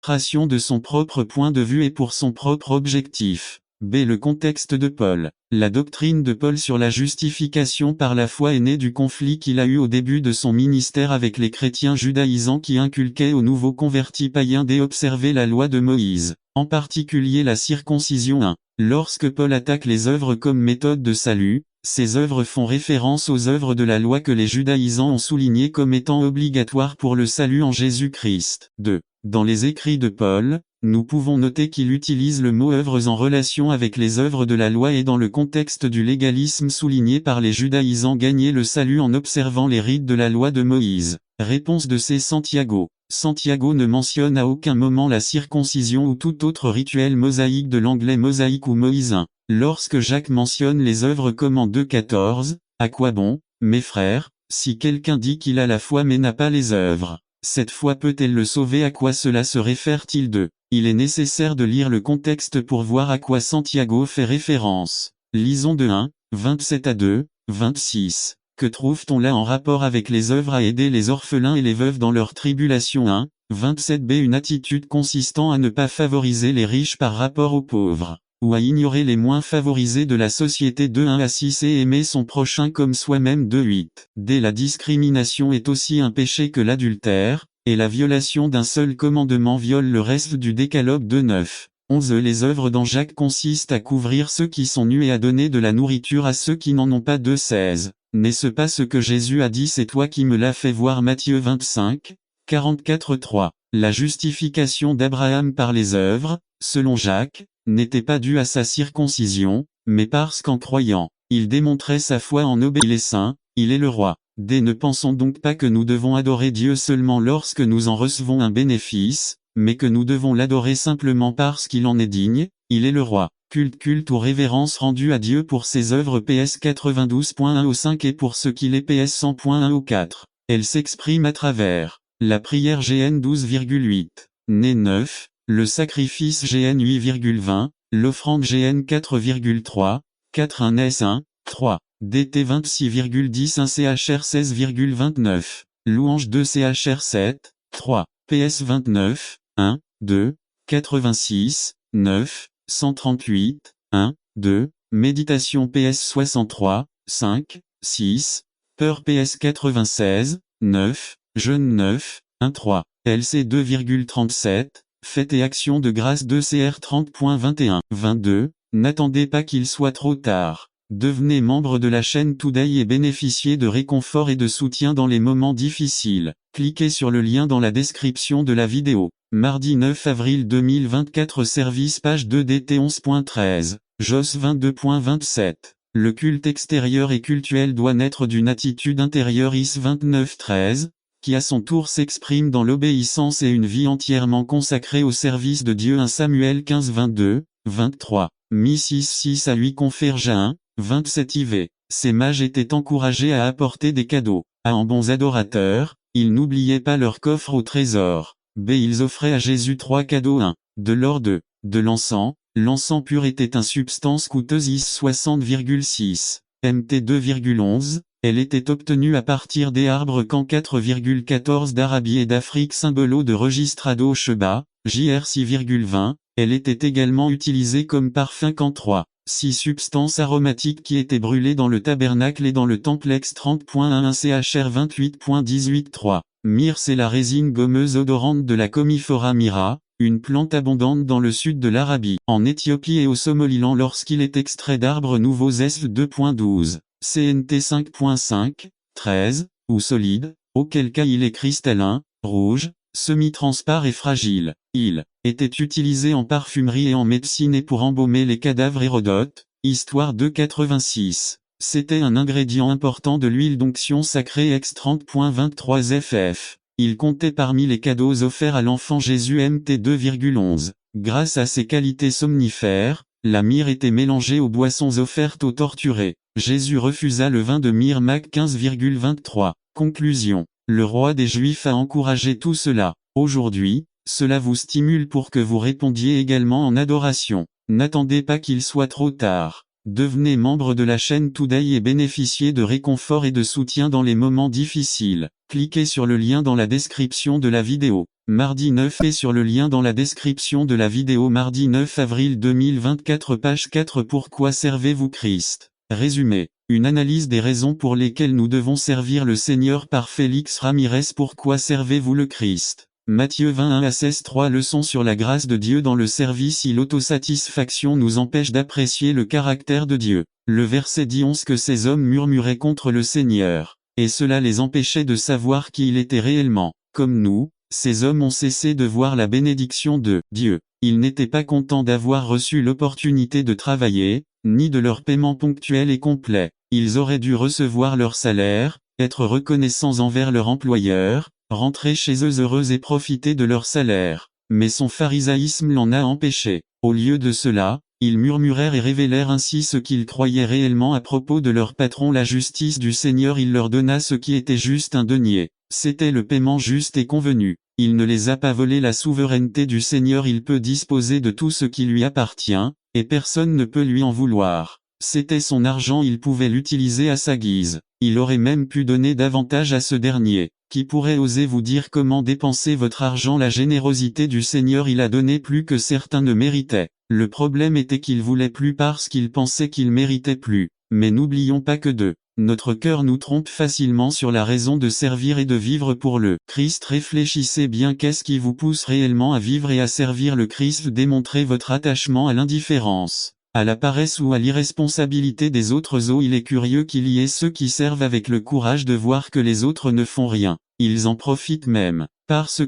démonstration de son propre point de vue et pour son propre objectif. B. Le contexte de Paul. La doctrine de Paul sur la justification par la foi est née du conflit qu'il a eu au début de son ministère avec les chrétiens judaïsants qui inculquaient aux nouveaux convertis païens d'observer la loi de Moïse, en particulier la circoncision 1. Lorsque Paul attaque les œuvres comme méthode de salut, ces œuvres font référence aux œuvres de la loi que les judaïsants ont soulignées comme étant obligatoires pour le salut en Jésus-Christ. 2. Dans les écrits de Paul, nous pouvons noter qu'il utilise le mot œuvres en relation avec les œuvres de la loi et dans le contexte du légalisme souligné par les judaïsants gagner le salut en observant les rites de la loi de Moïse. Réponse de C. Santiago. Santiago ne mentionne à aucun moment la circoncision ou tout autre rituel mosaïque de l'anglais mosaïque ou moïsain. Lorsque Jacques mentionne les œuvres comme en 2,14, à quoi bon, mes frères, si quelqu'un dit qu'il a la foi mais n'a pas les œuvres, cette foi peut-elle le sauver? À quoi cela se réfère-t-il de? Il est nécessaire de lire le contexte pour voir à quoi Santiago fait référence. Lisons de 1, 27 à 2, 26. Que trouve-t-on là en rapport avec les œuvres à aider les orphelins et les veuves dans leur tribulation 1, 27b? Une attitude consistant à ne pas favoriser les riches par rapport aux pauvres, ou à ignorer les moins favorisés de la société 2, 1 à 6 et aimer son prochain comme soi-même 2, 8. D. La discrimination est aussi un péché que l'adultère, et la violation d'un seul commandement viole le reste du décalogue 2, 9. 11. Les œuvres dans Jacques consistent à couvrir ceux qui sont nus et à donner de la nourriture à ceux qui n'en ont pas 2, 16. N'est-ce pas ce que Jésus a dit? C'est toi qui me l'as fait voir. Matthieu 25, 44, 3. La justification d'Abraham par les œuvres, selon Jacques, n'était pas due à sa circoncision, mais parce qu'en croyant, il démontrait sa foi en obéissant. Il est saint, il est le roi. D. Ne pensons donc pas que nous devons adorer Dieu seulement lorsque nous en recevons un bénéfice, mais que nous devons l'adorer simplement parce qu'il en est digne, il est le roi. Culte ou révérence rendue à Dieu pour ses œuvres PS 92.1 au 5 et pour ce qu'il est PS 100.1 au 4. Elle s'exprime à travers la prière GN 12,8, Né 9, le sacrifice GN 8,20, l'offrande GN 4,3, 4 1 S 1, 3, DT 26,10 1 CHR 16,29, louange 2 CHR 7, 3, PS 29, 1, 2, 86, 9, 138, 1, 2, méditation PS 63, 5, 6, peur PS 96, 9, jeûne 9, 1, 3, LC 2,37, fête et action de grâce 2 CR 30.21, 22, n'attendez pas qu'il soit trop tard. Devenez membre de la chaîne Today et bénéficiez de réconfort et de soutien dans les moments difficiles. Cliquez sur le lien dans la description de la vidéo. Mardi 9 avril 2024 Service page 2 DT 11.13, JOS 22.27. Le culte extérieur et cultuel doit naître d'une attitude intérieure IS 29.13, qui à son tour s'exprime dans l'obéissance et une vie entièrement consacrée au service de Dieu 1 Samuel 15 22, 23. Mi 6 à 8 Conferge 1, 27 IV. Ces mages étaient encouragés à apporter des cadeaux. A en bons adorateurs, ils n'oubliaient pas leur coffre au trésor. B. Ils offraient à Jésus 3 cadeaux 1. De l'or 2. De l'encens. L'encens pur était une substance coûteuse IS 60,6. MT 2,11. Elle était obtenue à partir des arbres Can 4,14 d'Arabie et d'Afrique Symbolo de Registrado Sheba, JR 6,20. Elle était également utilisée comme parfum Can 3. 6 substances aromatiques qui étaient brûlées dans le tabernacle et dans le temple Ex 30.11 CHR 28.18 3. Myrrhe c'est la résine gommeuse odorante de la Commiphora myrrha, une plante abondante dans le sud de l'Arabie, en Éthiopie et au Somaliland lorsqu'il est extrait d'arbres nouveaux SV 2.12, CNT 5.5, 13, ou solide, auquel cas il est cristallin, rouge, semi-transparent et fragile. Il était utilisé en parfumerie et en médecine et pour embaumer les cadavres. Hérodote, Histoire 2,86. C'était un ingrédient important de l'huile d'onction sacrée Ex 30.23 FF. Il comptait parmi les cadeaux offerts à l'enfant Jésus MT 2,11. Grâce à ses qualités somnifères, la myrrhe était mélangée aux boissons offertes aux torturés. Jésus refusa le vin de myrrhe Mac 15,23. Conclusion. Le roi des Juifs a encouragé tout cela. Aujourd'hui, cela vous stimule pour que vous répondiez également en adoration. N'attendez pas qu'il soit trop tard. Devenez membre de la chaîne Today et bénéficiez de réconfort et de soutien dans les moments difficiles. Cliquez sur le lien dans la description de la vidéo. Mardi 9 et sur le lien dans la description de la vidéo mardi 9 avril 2024 page 4 Pourquoi servez-vous Christ? Résumé. Une analyse des raisons pour lesquelles nous devons servir le Seigneur par Félix Ramirez. Pourquoi servez-vous le Christ? Matthieu 21 à 16 3 Leçons sur la grâce de Dieu dans le service. Si l'autosatisfaction nous empêche d'apprécier le caractère de Dieu. Le verset dit 11 que ces hommes murmuraient contre le Seigneur, et cela les empêchait de savoir qui il était réellement. Comme nous, ces hommes ont cessé de voir la bénédiction de Dieu. Ils n'étaient pas contents d'avoir reçu l'opportunité de travailler, ni de leur paiement ponctuel et complet. Ils auraient dû recevoir leur salaire, être reconnaissants envers leur employeur, rentrer chez eux heureux et profiter de leur salaire. Mais son pharisaïsme l'en a empêché. Au lieu de cela, ils murmurèrent et révélèrent ainsi ce qu'ils croyaient réellement à propos de leur patron. La justice du Seigneur. Il leur donna ce qui était juste, un denier. C'était le paiement juste et convenu. Il ne les a pas volés. La souveraineté du Seigneur. Il peut disposer de tout ce qui lui appartient, et personne ne peut lui en vouloir. C'était son argent, il pouvait l'utiliser à sa guise. Il aurait même pu donner davantage à ce dernier. Qui pourrait oser vous dire comment dépenser votre argent? La générosité du Seigneur. Il a donné plus que certains ne méritaient. Le problème était qu'ils voulaient plus parce qu'ils pensaient qu'ils méritaient plus. Mais n'oublions pas que notre cœur nous trompe facilement sur la raison de servir et de vivre pour le Christ. Réfléchissez bien, qu'est-ce qui vous pousse réellement à vivre et à servir le Christ? Démontrez votre attachement à l'indifférence, à la paresse ou à l'irresponsabilité des autres. Il est curieux qu'il y ait ceux qui servent avec le courage de voir que les autres ne font rien. Ils en profitent même, parce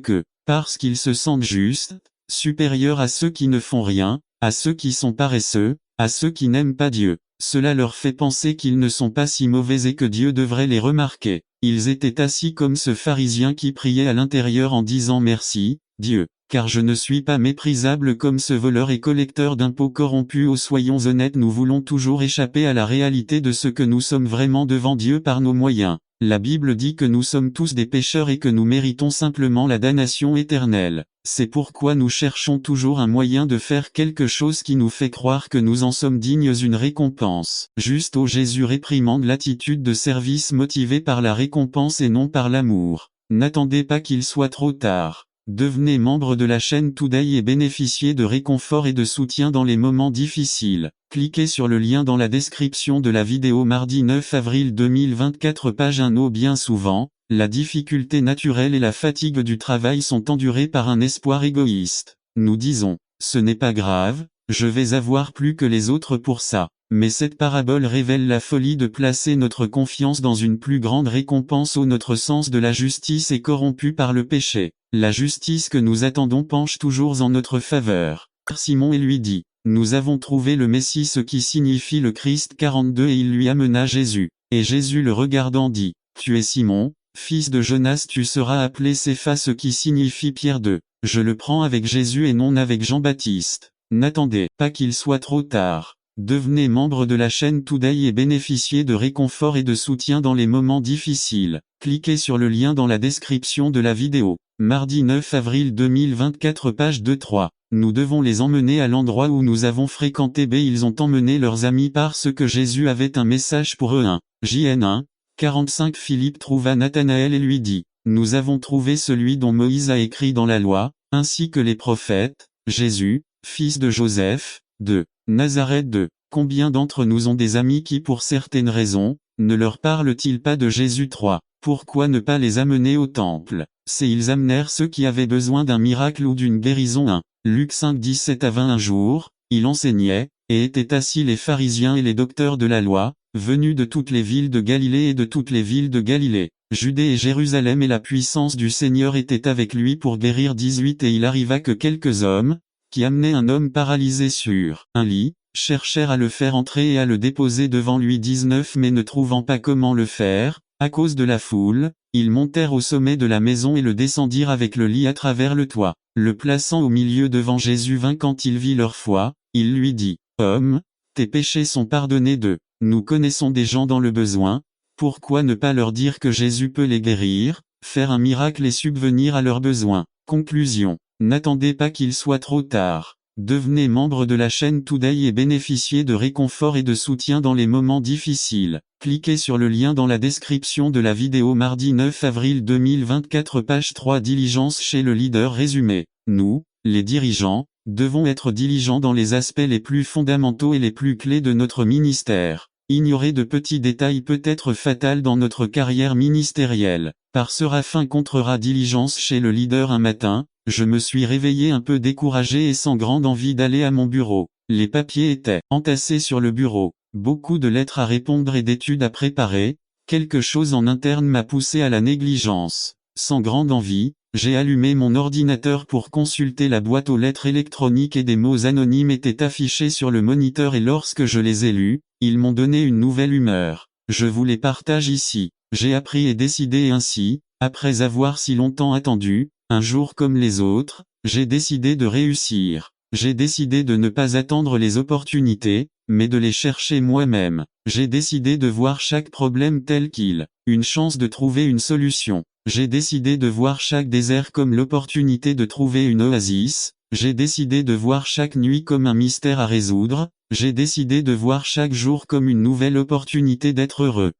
qu'ils se sentent justes, supérieurs à ceux qui ne font rien, à ceux qui sont paresseux, à ceux qui n'aiment pas Dieu. Cela leur fait penser qu'ils ne sont pas si mauvais et que Dieu devrait les remarquer. Ils étaient assis comme ce pharisien qui priait à l'intérieur en disant: merci, Dieu, car je ne suis pas méprisable comme ce voleur et collecteur d'impôts corrompu. Oh, soyons honnêtes, nous voulons toujours échapper à la réalité de ce que nous sommes vraiment devant Dieu par nos moyens. La Bible dit que nous sommes tous des pécheurs et que nous méritons simplement la damnation éternelle. C'est pourquoi nous cherchons toujours un moyen de faire quelque chose qui nous fait croire que nous en sommes dignes, une récompense. Juste. Jésus réprimande l'attitude de service motivée par la récompense et non par l'amour. N'attendez pas qu'il soit trop tard. Devenez membre de la chaîne Today et bénéficiez de réconfort et de soutien dans les moments difficiles. Cliquez sur le lien dans la description de la vidéo mardi 9 avril 2024 page 1. Bien souvent, la difficulté naturelle et la fatigue du travail sont endurées par un espoir égoïste. Nous disons: ce n'est pas grave, je vais avoir plus que les autres pour ça. Mais cette parabole révèle la folie de placer notre confiance dans une plus grande récompense. Notre sens de la justice est corrompu par le péché. La justice que nous attendons penche toujours en notre faveur. Simon et lui dit: nous avons trouvé le Messie, ce qui signifie le Christ. 42 Et il lui amena Jésus. Et Jésus le regardant dit: tu es Simon, fils de Jonas, tu seras appelé Cépha, ce qui signifie Pierre. Je le prends avec Jésus et non avec Jean-Baptiste. N'attendez pas qu'il soit trop tard. Devenez membre de la chaîne Today et bénéficiez de réconfort et de soutien dans les moments difficiles. Cliquez sur le lien dans la description de la vidéo. Mardi 9 avril 2024 page 2-3. Nous devons les emmener à l'endroit où nous avons fréquenté. Ils ont emmené leurs amis parce que Jésus avait un message pour eux. JN 1, 45. Philippe trouva Nathanaël et lui dit: nous avons trouvé celui dont Moïse a écrit dans la loi, ainsi que les prophètes, Jésus, fils de Joseph, de Nazareth. Combien d'entre nous ont des amis qui, pour certaines raisons, ne leur parlent-ils pas de Jésus? 3. Pourquoi ne pas les amener au temple? Ils amenèrent ceux qui avaient besoin d'un miracle ou d'une guérison. 1. Luc 5 17 à 20. Un jour, il enseignait, et étaient assis les pharisiens et les docteurs de la loi, venus de toutes les villes de Galilée et de toutes les villes de Galilée, Judée et Jérusalem, et la puissance du Seigneur était avec lui pour guérir. 18. Et il arriva que quelques hommes, qui amenaient un homme paralysé sur un lit, cherchèrent à le faire entrer et à le déposer devant lui. 19. Mais ne trouvant pas comment le faire, à cause de la foule, ils montèrent au sommet de la maison et le descendirent avec le lit à travers le toit, le plaçant au milieu devant Jésus. 20. Quand il vit leur foi, il lui dit: homme, tes péchés sont pardonnés. Nous connaissons des gens dans le besoin, pourquoi ne pas leur dire que Jésus peut les guérir, faire un miracle et subvenir à leurs besoins? Conclusion. N'attendez pas qu'il soit trop tard. Devenez membre de la chaîne Today et bénéficiez de réconfort et de soutien dans les moments difficiles. Cliquez sur le lien dans la description de la vidéo. Mardi 9 avril 2024, page 3. Diligence chez le leader. Résumé. Nous, les dirigeants, devons être diligents dans les aspects les plus fondamentaux et les plus clés de notre ministère. Ignorer de petits détails peut être fatal dans notre carrière ministérielle. Par Séraphin contrera diligence chez le leader. Un matin, je me suis réveillé un peu découragé et sans grande envie d'aller à mon bureau. Les papiers étaient entassés sur le bureau, beaucoup de lettres à répondre et d'études à préparer. Quelque chose en interne m'a poussé à la négligence. Sans grande envie, j'ai allumé mon ordinateur pour consulter la boîte aux lettres électroniques et des mots anonymes étaient affichés sur le moniteur et lorsque je les ai lus, ils m'ont donné une nouvelle humeur. Je vous les partage ici. J'ai appris et décidé et ainsi, après avoir si longtemps attendu, un jour comme les autres, j'ai décidé de réussir. J'ai décidé de ne pas attendre les opportunités, mais de les chercher moi-même. J'ai décidé de voir chaque problème tel qu'il, une chance de trouver une solution. J'ai décidé de voir chaque désert comme l'opportunité de trouver une oasis. J'ai décidé de voir chaque nuit comme un mystère à résoudre. J'ai décidé de voir chaque jour comme une nouvelle opportunité d'être heureux.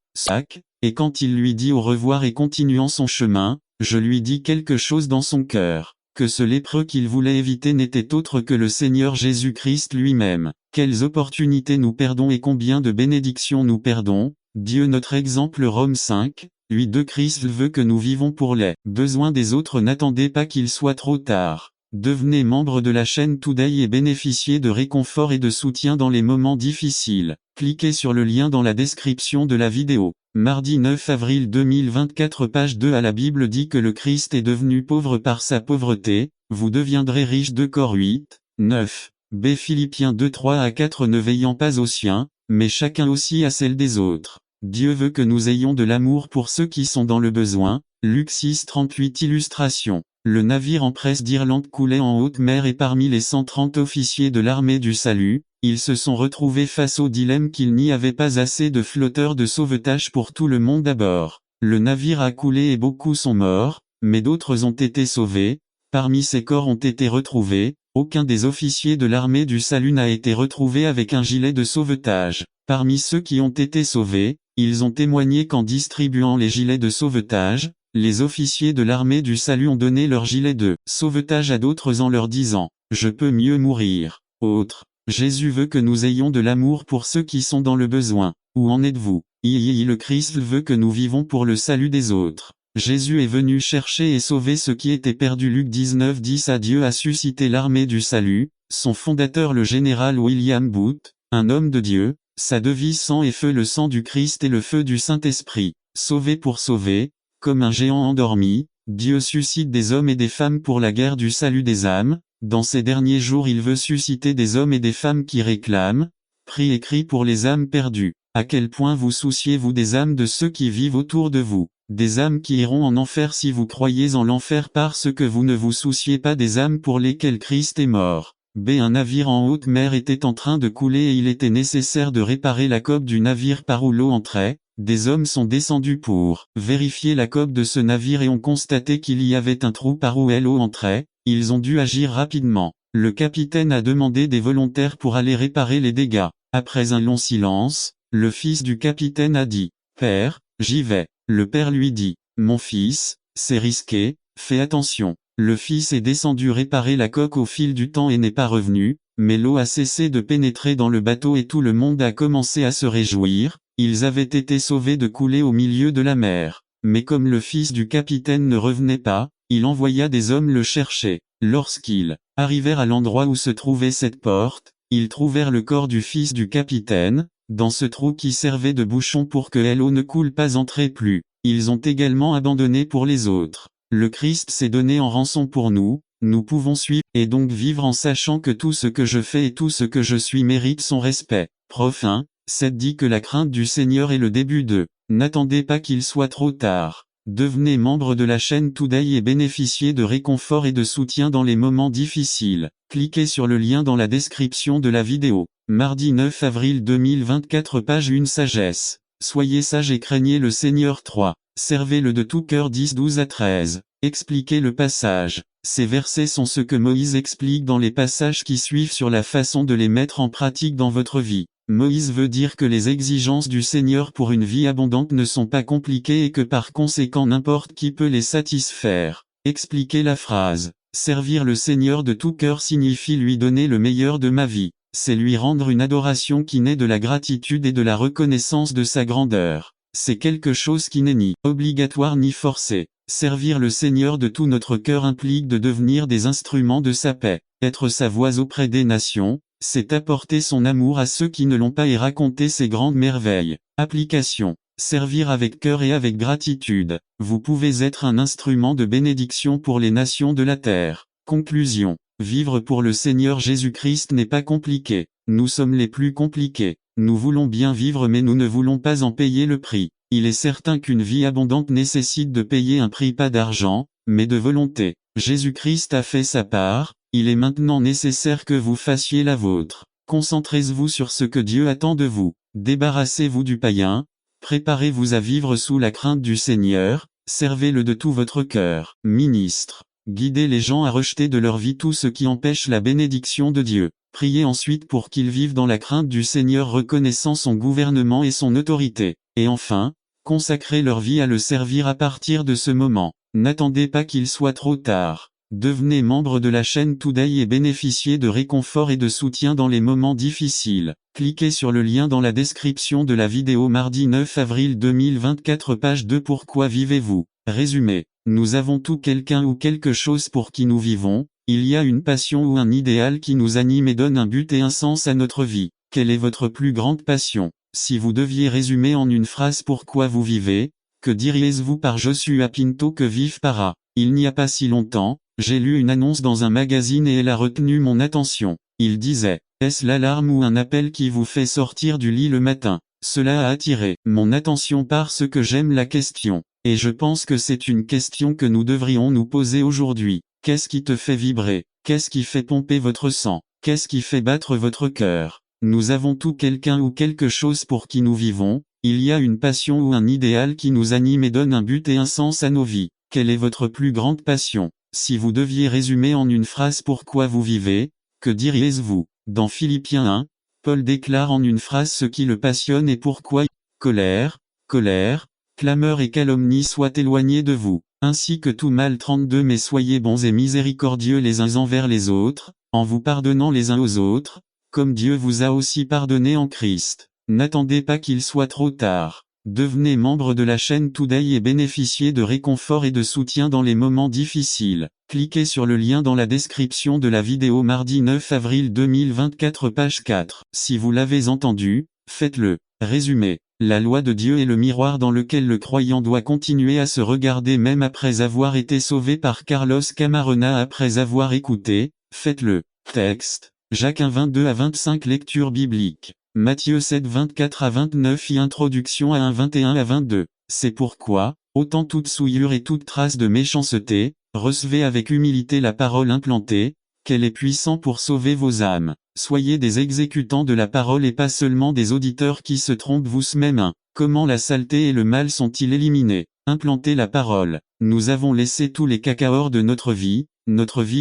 Et quand il lui dit au revoir et continuant son chemin, je lui dis quelque chose dans son cœur, que ce lépreux qu'il voulait éviter n'était autre que le Seigneur Jésus-Christ lui-même. Quelles opportunités nous perdons et combien de bénédictions nous perdons. Dieu notre exemple. Romains 5, 8. Christ veut que nous vivons pour les besoins des autres. N'attendez pas qu'il soit trop tard. Devenez membre de la chaîne Today et bénéficiez de réconfort et de soutien dans les moments difficiles. Cliquez sur le lien dans la description de la vidéo. Mardi 9 avril 2024, page 2. La Bible dit que le Christ est devenu pauvre par sa pauvreté, vous deviendrez riche. 2 Cor 8, 9. B. Philippiens 2, 3 à 4. Ne veillant pas aux siens, mais chacun aussi à celle des autres. Dieu veut que nous ayons de l'amour pour ceux qui sont dans le besoin. Luc 6, 38. Illustration. Le navire en presse d'Irlande coulait en haute mer et parmi les 130 officiers de l'armée du salut, ils se sont retrouvés face au dilemme qu'il n'y avait pas assez de flotteurs de sauvetage pour tout le monde à bord. Le navire a coulé et beaucoup sont morts, mais d'autres ont été sauvés. Parmi ces corps ont été retrouvés, aucun des officiers de l'armée du salut n'a été retrouvé avec un gilet de sauvetage. Parmi ceux qui ont été sauvés, ils ont témoigné qu'en distribuant les gilets de sauvetage, les officiers de l'armée du salut ont donné leur gilet de sauvetage à d'autres en leur disant « Je peux mieux mourir ». Autre. Jésus veut que nous ayons de l'amour pour ceux qui sont dans le besoin. Où en êtes-vous? Le Christ veut que nous vivons pour le salut des autres. Jésus est venu chercher et sauver ce qui était perdu. Luc 19, 10. Dieu a suscité l'armée du salut, son fondateur le général William Booth, un homme de Dieu, sa devise sang et feu, le sang du Christ et le feu du Saint-Esprit. Sauver pour sauver. Comme un géant endormi, Dieu suscite des hommes et des femmes pour la guerre du salut des âmes. Dans ces derniers jours il veut susciter des hommes et des femmes qui réclament, prient et crient pour les âmes perdues. À quel point vous souciez-vous des âmes de ceux qui vivent autour de vous? Des âmes qui iront en enfer si vous croyez en l'enfer parce que vous ne vous souciez pas des âmes pour lesquelles Christ est mort. B. Un navire en haute mer était en train de couler et il était nécessaire de réparer la coque du navire par où l'eau entrait. Des hommes sont descendus pour vérifier la coque de ce navire et ont constaté qu'il y avait un trou par où l'eau entrait. Ils ont dû agir rapidement. Le capitaine a demandé des volontaires pour aller réparer les dégâts. Après un long silence, le fils du capitaine a dit « Père, j'y vais ». Le père lui dit « Mon fils, c'est risqué, fais attention ». Le fils est descendu réparer la coque au fil du temps et n'est pas revenu, mais l'eau a cessé de pénétrer dans le bateau et tout le monde a commencé à se réjouir. Ils avaient été sauvés de couler au milieu de la mer. Mais comme le fils du capitaine ne revenait pas, il envoya des hommes le chercher. Lorsqu'ils arrivèrent à l'endroit où se trouvait cette porte, ils trouvèrent le corps du fils du capitaine, dans ce trou qui servait de bouchon pour que l'eau ne coule pas entrait plus. Ils ont également abandonné pour les autres. Le Christ s'est donné en rançon pour nous, nous pouvons suivre et donc vivre en sachant que tout ce que je fais et tout ce que je suis mérite son respect. Prof 1, 7 dit que la crainte du Seigneur est le début de. N'attendez pas qu'il soit trop tard. Devenez membre de la chaîne Today et bénéficiez de réconfort et de soutien dans les moments difficiles. Cliquez sur le lien dans la description de la vidéo. Mardi 9 avril 2024, page 1. Sagesse. Soyez sages et craignez le Seigneur. 3. Servez-le de tout cœur. 10, 12 à 13. Expliquez le passage. Ces versets sont ce que Moïse explique dans les passages qui suivent sur la façon de les mettre en pratique dans votre vie. Moïse veut dire que les exigences du Seigneur pour une vie abondante ne sont pas compliquées et que par conséquent n'importe qui peut les satisfaire. Expliquez la phrase. Servir le Seigneur de tout cœur signifie lui donner le meilleur de ma vie. C'est lui rendre une adoration qui naît de la gratitude et de la reconnaissance de sa grandeur. C'est quelque chose qui n'est ni obligatoire ni forcé. Servir le Seigneur de tout notre cœur implique de devenir des instruments de sa paix. Être sa voix auprès des nations, c'est apporter son amour à ceux qui ne l'ont pas et raconter ses grandes merveilles. Application. Servir avec cœur et avec gratitude. Vous pouvez être un instrument de bénédiction pour les nations de la terre. Conclusion. Vivre pour le Seigneur Jésus-Christ n'est pas compliqué. Nous sommes les plus compliqués. Nous voulons bien vivre mais nous ne voulons pas en payer le prix. Il est certain qu'une vie abondante nécessite de payer un prix pas d'argent, mais de volonté. Jésus-Christ a fait sa part, il est maintenant nécessaire que vous fassiez la vôtre. Concentrez-vous sur ce que Dieu attend de vous. Débarrassez-vous du païen. Préparez-vous à vivre sous la crainte du Seigneur, servez-le de tout votre cœur. Ministre. Guidez les gens à rejeter de leur vie tout ce qui empêche la bénédiction de Dieu. Priez ensuite pour qu'ils vivent dans la crainte du Seigneur reconnaissant son gouvernement et son autorité. Et enfin, consacrez leur vie à le servir à partir de ce moment. N'attendez pas qu'il soit trop tard. Devenez membre de la chaîne Today et bénéficiez de réconfort et de soutien dans les moments difficiles. Cliquez sur le lien dans la description de la vidéo mardi 9 avril 2024 page 2 Pourquoi vivez-vous? Résumé. Nous avons tout quelqu'un ou quelque chose pour qui nous vivons, il y a une passion ou un idéal qui nous anime et donne un but et un sens à notre vie. Quelle est votre plus grande passion? Si vous deviez résumer en une phrase pourquoi vous vivez, que diriez-vous par Joshua Pinto que vive para? Il n'y a pas si longtemps, j'ai lu une annonce dans un magazine et elle a retenu mon attention. Il disait, est-ce l'alarme ou un appel qui vous fait sortir du lit le matin? Cela a attiré mon attention parce que j'aime la question. Et je pense que c'est une question que nous devrions nous poser aujourd'hui. Qu'est-ce qui te fait vibrer? Qu'est-ce qui fait pomper votre sang? Qu'est-ce qui fait battre votre cœur? Nous avons tout quelqu'un ou quelque chose pour qui nous vivons, il y a une passion ou un idéal qui nous anime et donne un but et un sens à nos vies. Quelle est votre plus grande passion? Si vous deviez résumer en une phrase pourquoi vous vivez, que diriez-vous? Dans Philippiens 1, Paul déclare en une phrase ce qui le passionne et pourquoi. Colère, clameur et calomnie soient éloignés de vous, ainsi que tout mal. 32 Mais soyez bons et miséricordieux les uns envers les autres, en vous pardonnant les uns aux autres, comme Dieu vous a aussi pardonné en Christ. N'attendez pas qu'il soit trop tard. Devenez membre de la chaîne Today et bénéficiez de réconfort et de soutien dans les moments difficiles. Cliquez sur le lien dans la description de la vidéo mardi 9 avril 2024 page 4. Si vous l'avez entendu, faites-le. Résumé. La loi de Dieu est le miroir dans lequel le croyant doit continuer à se regarder même après avoir été sauvé par Carlos Camarena après avoir écouté. Faites-le. Texte. Jacques 1 22 à 25 Lecture biblique. Matthieu 7 24 à 29 Introduction à 1 21 à 22. C'est pourquoi, ôtant toute souillure et toute trace de méchanceté, recevez avec humilité la parole implantée, qu'elle est puissante pour sauver vos âmes. Soyez des exécutants de la parole et pas seulement des auditeurs qui se trompent vous-même. 1. Comment la saleté et le mal sont-ils éliminés? Implantez la parole. Nous avons laissé tous les cacaors de notre vie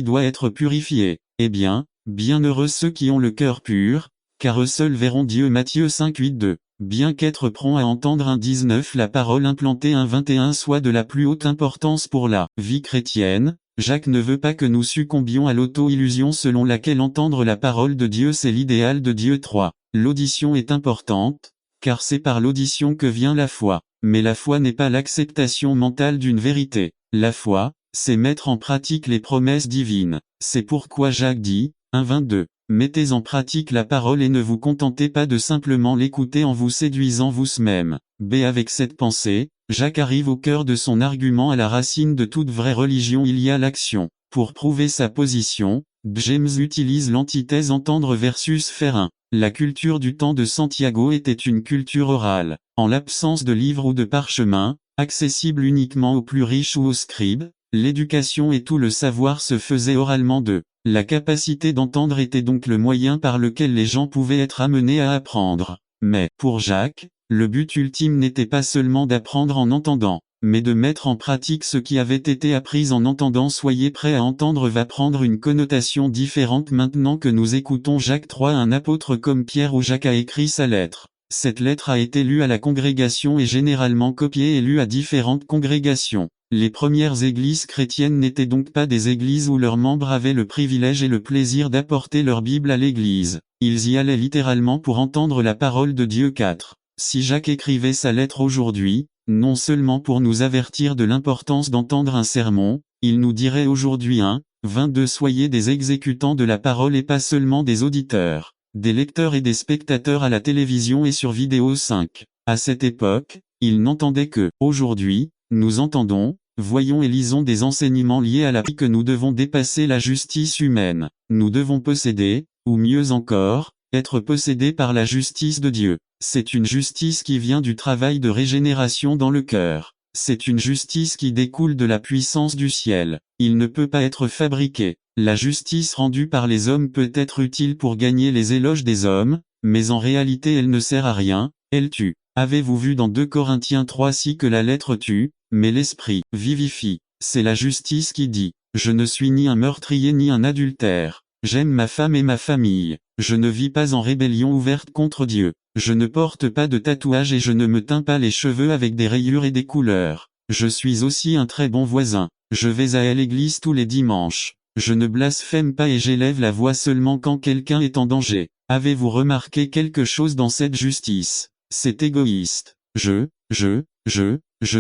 doit être purifiée. Eh bien, bienheureux ceux qui ont le cœur pur, car eux seuls verront Dieu. Matthieu 5 8 2. Bien qu'être prompt à entendre 1 19 la parole implantée 1 21 soit de la plus haute importance pour la vie chrétienne, Jacques ne veut pas que nous succombions à l'auto-illusion selon laquelle entendre la parole de Dieu c'est l'idéal de Dieu. 3. L'audition est importante, car c'est par l'audition que vient la foi. Mais la foi n'est pas l'acceptation mentale d'une vérité. La foi, c'est mettre en pratique les promesses divines. C'est pourquoi Jacques dit, 1 22. Mettez en pratique la parole et ne vous contentez pas de simplement l'écouter en vous séduisant vous-même. B. Avec cette pensée, Jacques arrive au cœur de son argument à la racine de toute vraie religion. Il y a l'action. Pour prouver sa position, James utilise l'antithèse entendre versus faire. 1. La culture du temps de Santiago était une culture orale. En l'absence de livres ou de parchemins, accessible uniquement aux plus riches ou aux scribes, l'éducation et tout le savoir se faisaient oralement d'eux. La capacité d'entendre était donc le moyen par lequel les gens pouvaient être amenés à apprendre. Mais, pour Jacques, le but ultime n'était pas seulement d'apprendre en entendant. mais de mettre en pratique ce qui avait été appris en entendant. Soyez prêts à entendre va prendre une connotation différente maintenant que nous écoutons Jacques 3, un apôtre comme Pierre ou Jacques a écrit sa lettre. Cette lettre a été lue à la congrégation et généralement copiée et lue à différentes congrégations. Les premières églises chrétiennes n'étaient donc pas des églises où leurs membres avaient le privilège et le plaisir d'apporter leur Bible à l'église. Ils y allaient littéralement pour entendre la parole de Dieu. 4. Si Jacques écrivait sa lettre aujourd'hui, non seulement pour nous avertir de l'importance d'entendre un sermon, il nous dirait aujourd'hui 1:22 Soyez des exécutants de la parole et pas seulement des auditeurs, des lecteurs et des spectateurs à la télévision et sur vidéo. 5. À cette époque, ils n'entendaient que, aujourd'hui, nous entendons, voyons et lisons des enseignements liés à la vie que nous devons dépasser la justice humaine. Nous devons posséder, ou mieux encore, être possédés par la justice de Dieu. C'est une justice qui vient du travail de régénération dans le cœur. C'est une justice qui découle de la puissance du ciel. Il ne peut pas être fabriqué. La justice rendue par les hommes peut être utile pour gagner les éloges des hommes, mais en réalité elle ne sert à rien, elle tue. Avez-vous vu dans 2 Corinthiens 3:6 que la lettre tue, mais l'esprit vivifie? C'est la justice qui dit, je ne suis ni un meurtrier ni un adultère. J'aime ma femme et ma famille. Je ne vis pas en rébellion ouverte contre Dieu. Je ne porte pas de tatouage et je ne me teins pas les cheveux avec des rayures et des couleurs. Je suis aussi un très bon voisin. Je vais à l'église tous les dimanches. Je ne blasphème pas et j'élève la voix seulement quand quelqu'un est en danger. Avez-vous remarqué quelque chose dans cette justice? C'est égoïste. Je